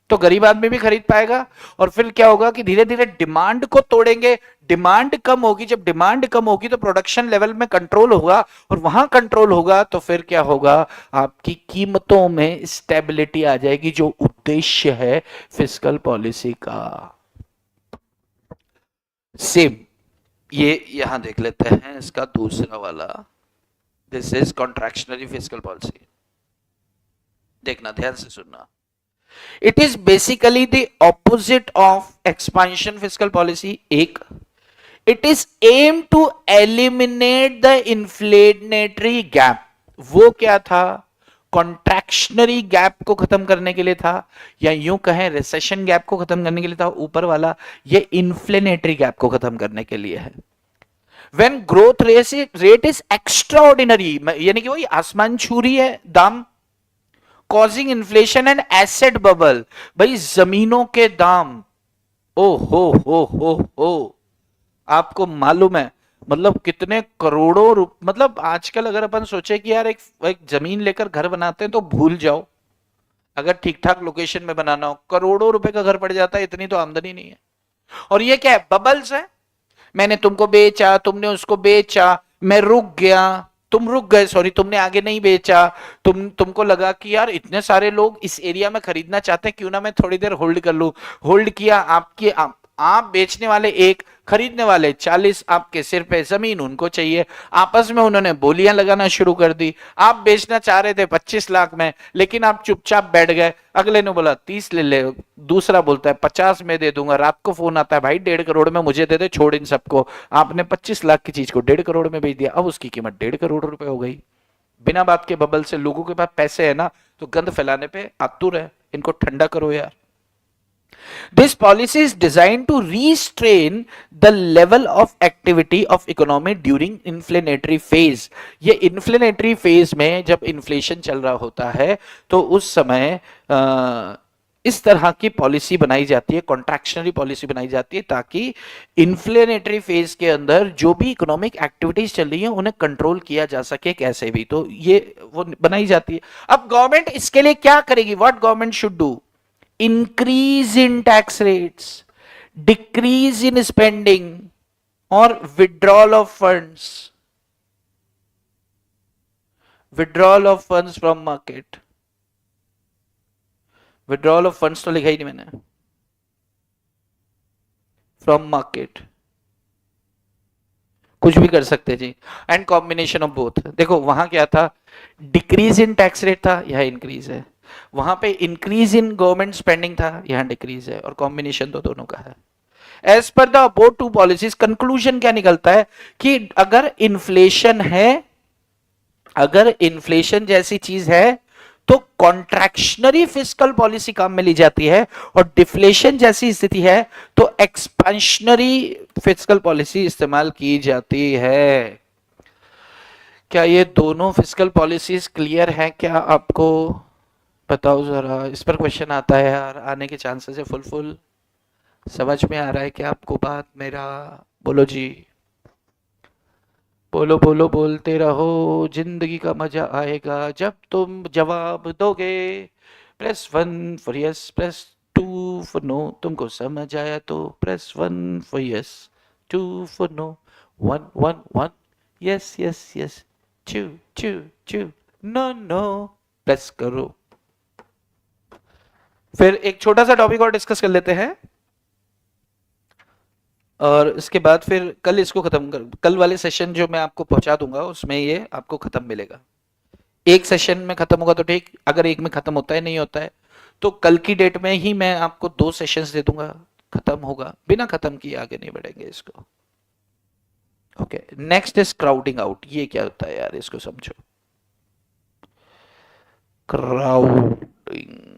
Speaker 1: तो गरीब आदमी भी खरीद पाएगा। और फिर क्या होगा कि धीरे धीरे डिमांड को तोड़ेंगे, डिमांड कम होगी। जब डिमांड कम होगी तो प्रोडक्शन लेवल में कंट्रोल होगा, और वहां कंट्रोल होगा तो फिर क्या होगा? आपकी कीमतों में स्टेबिलिटी आ जाएगी, जो उद्देश्य है फिस्कल पॉलिसी का। सेम ये यहां देख लेते हैं, इसका दूसरा वाला, this is contractionary fiscal policy. देखना, ध्यान से सुनना। It is basically the opposite of expansion fiscal policy. एक, it is aimed to eliminate the inflationary gap. वो क्या था? कॉन्ट्रैक्शनरी गैप को खत्म करने के लिए था, या यूं कहें रिसेशन गैप को खत्म करने के लिए था। ऊपर वाला ये इन्फ्लेनेटरी गैप को खत्म करने के लिए है। When growth rate is extraordinary, यानी कि वही आसमान छू रही है दाम, causing inflation and asset bubble. भाई जमीनों के दाम, ओ हो, आपको मालूम है मतलब कितने करोड़ों मतलब आजकल अगर अपन सोचे कि यार एक जमीन लेकर घर बनाते हैं तो भूल जाओ, अगर ठीक ठाक लोकेशन में बनाना हो करोड़ों रुपए का घर पड़ जाता है, इतनी तो आमदनी नहीं है। और ये क्या है? बबल्स है। मैंने तुमको बेचा, तुमने उसको बेचा, मैं रुक गया, तुम रुक गए, सॉरी, तुमने आगे नहीं बेचा, तुमको लगा कि यार इतने सारे लोग इस एरिया में खरीदना चाहते हैं, क्यों ना मैं थोड़ी देर होल्ड कर लूं। होल्ड किया, आप बेचने वाले 1, खरीदने वाले 40, आपके सिर पे जमीन उनको चाहिए, आपस में उन्होंने बोलियां लगाना शुरू कर दी। आप बेचना चाह रहे थे 25 लाख में, लेकिन आप चुपचाप बैठ गए। अगले ने बोला 30 ले ले, दूसरा बोलता है 50 में दे दूंगा। रात को फोन आता है, भाई 1.5 करोड़ में मुझे दे दे, छोड़ इन सबको। आपने 25 लाख की चीज को 1.5 करोड़ में बेच दिया, अब उसकी कीमत 1.5 करोड़ रुपए हो गई। बिना बात के बबल से। लोगों के पास पैसे है ना, तो गंद फैलाने पे आतुर है, इनको ठंडा करो यार। This policy is designed to restrain the level of activity of economy during inflationary phase. ये inflationary phase में जब inflation चल रहा होता है तो उस समय इस तरह की पॉलिसी बनाई जाती है, कॉन्ट्रैक्शनरी पॉलिसी बनाई जाती है, ताकि इन्फ्लेनेटरी फेज के अंदर जो भी इकोनॉमिक एक्टिविटीज चल रही है उन्हें कंट्रोल किया जा सके कैसे भी, तो ये वो बनाई जाती है। अब गवर्नमेंट इसके लिए क्या करेगी? What government should do? increase in tax rates, decrease in spending, or withdrawal of funds, withdrawal of funds from market। withdrawal of funds तो लिखा ही नहीं मैंने, from market कुछ भी कर सकते जी, एंड कॉम्बिनेशन ऑफ बोथ। देखो वहां क्या था, डिक्रीज इन टैक्स रेट था, यह इंक्रीज है। वहां पे इंक्रीज इन गवर्नमेंट स्पेंडिंग था, यहां डिक्रीज है, और कॉम्बिनेशन तो दोनों का है। As per the above two policies, conclusion क्या निकलता है कि अगर इन्फ्लेशन है, अगर इन्फ्लेशन जैसी चीज है तो कॉन्ट्रैक्शनरी फिस्कल पॉलिसी काम में ली जाती है, और डिफ्लेशन जैसी स्थिति है तो एक्सपेंशनरी फिस्कल पॉलिसी इस्तेमाल की जाती है। क्या ये दोनों फिस्कल पॉलिसीज क्लियर हैं क्या आपको? बताओ जरा, इस पर क्वेश्चन आता है यार, आने के चांसेस है फुल समझ में आ रहा है क्या आपको बात मेरा? बोलो जी, बोलो बोलो, बोलते रहो, जिंदगी का मजा आएगा जब तुम जवाब दोगे। Press 1 for yes, press 2 for no. तुमको समझ आया तो press 1 for yes, 2 for no, 1 1 1 yes yes yes, 2 2 2 no no, press करो। फिर एक छोटा सा टॉपिक और डिस्कस कर लेते हैं, और इसके बाद फिर कल इसको खत्म कर, कल वाले सेशन जो मैं आपको पहुंचा दूंगा उसमें ये आपको खत्म मिलेगा। एक सेशन में खत्म होगा तो ठीक, अगर एक में खत्म होता है, नहीं होता है तो कल की डेट में ही मैं आपको 2 सेशंस दे दूंगा, खत्म होगा, बिना खत्म किए आगे नहीं बढ़ेंगे इसको। Okay, next is crowding out. ये क्या होता है यार, इसको समझो। क्राउडिंग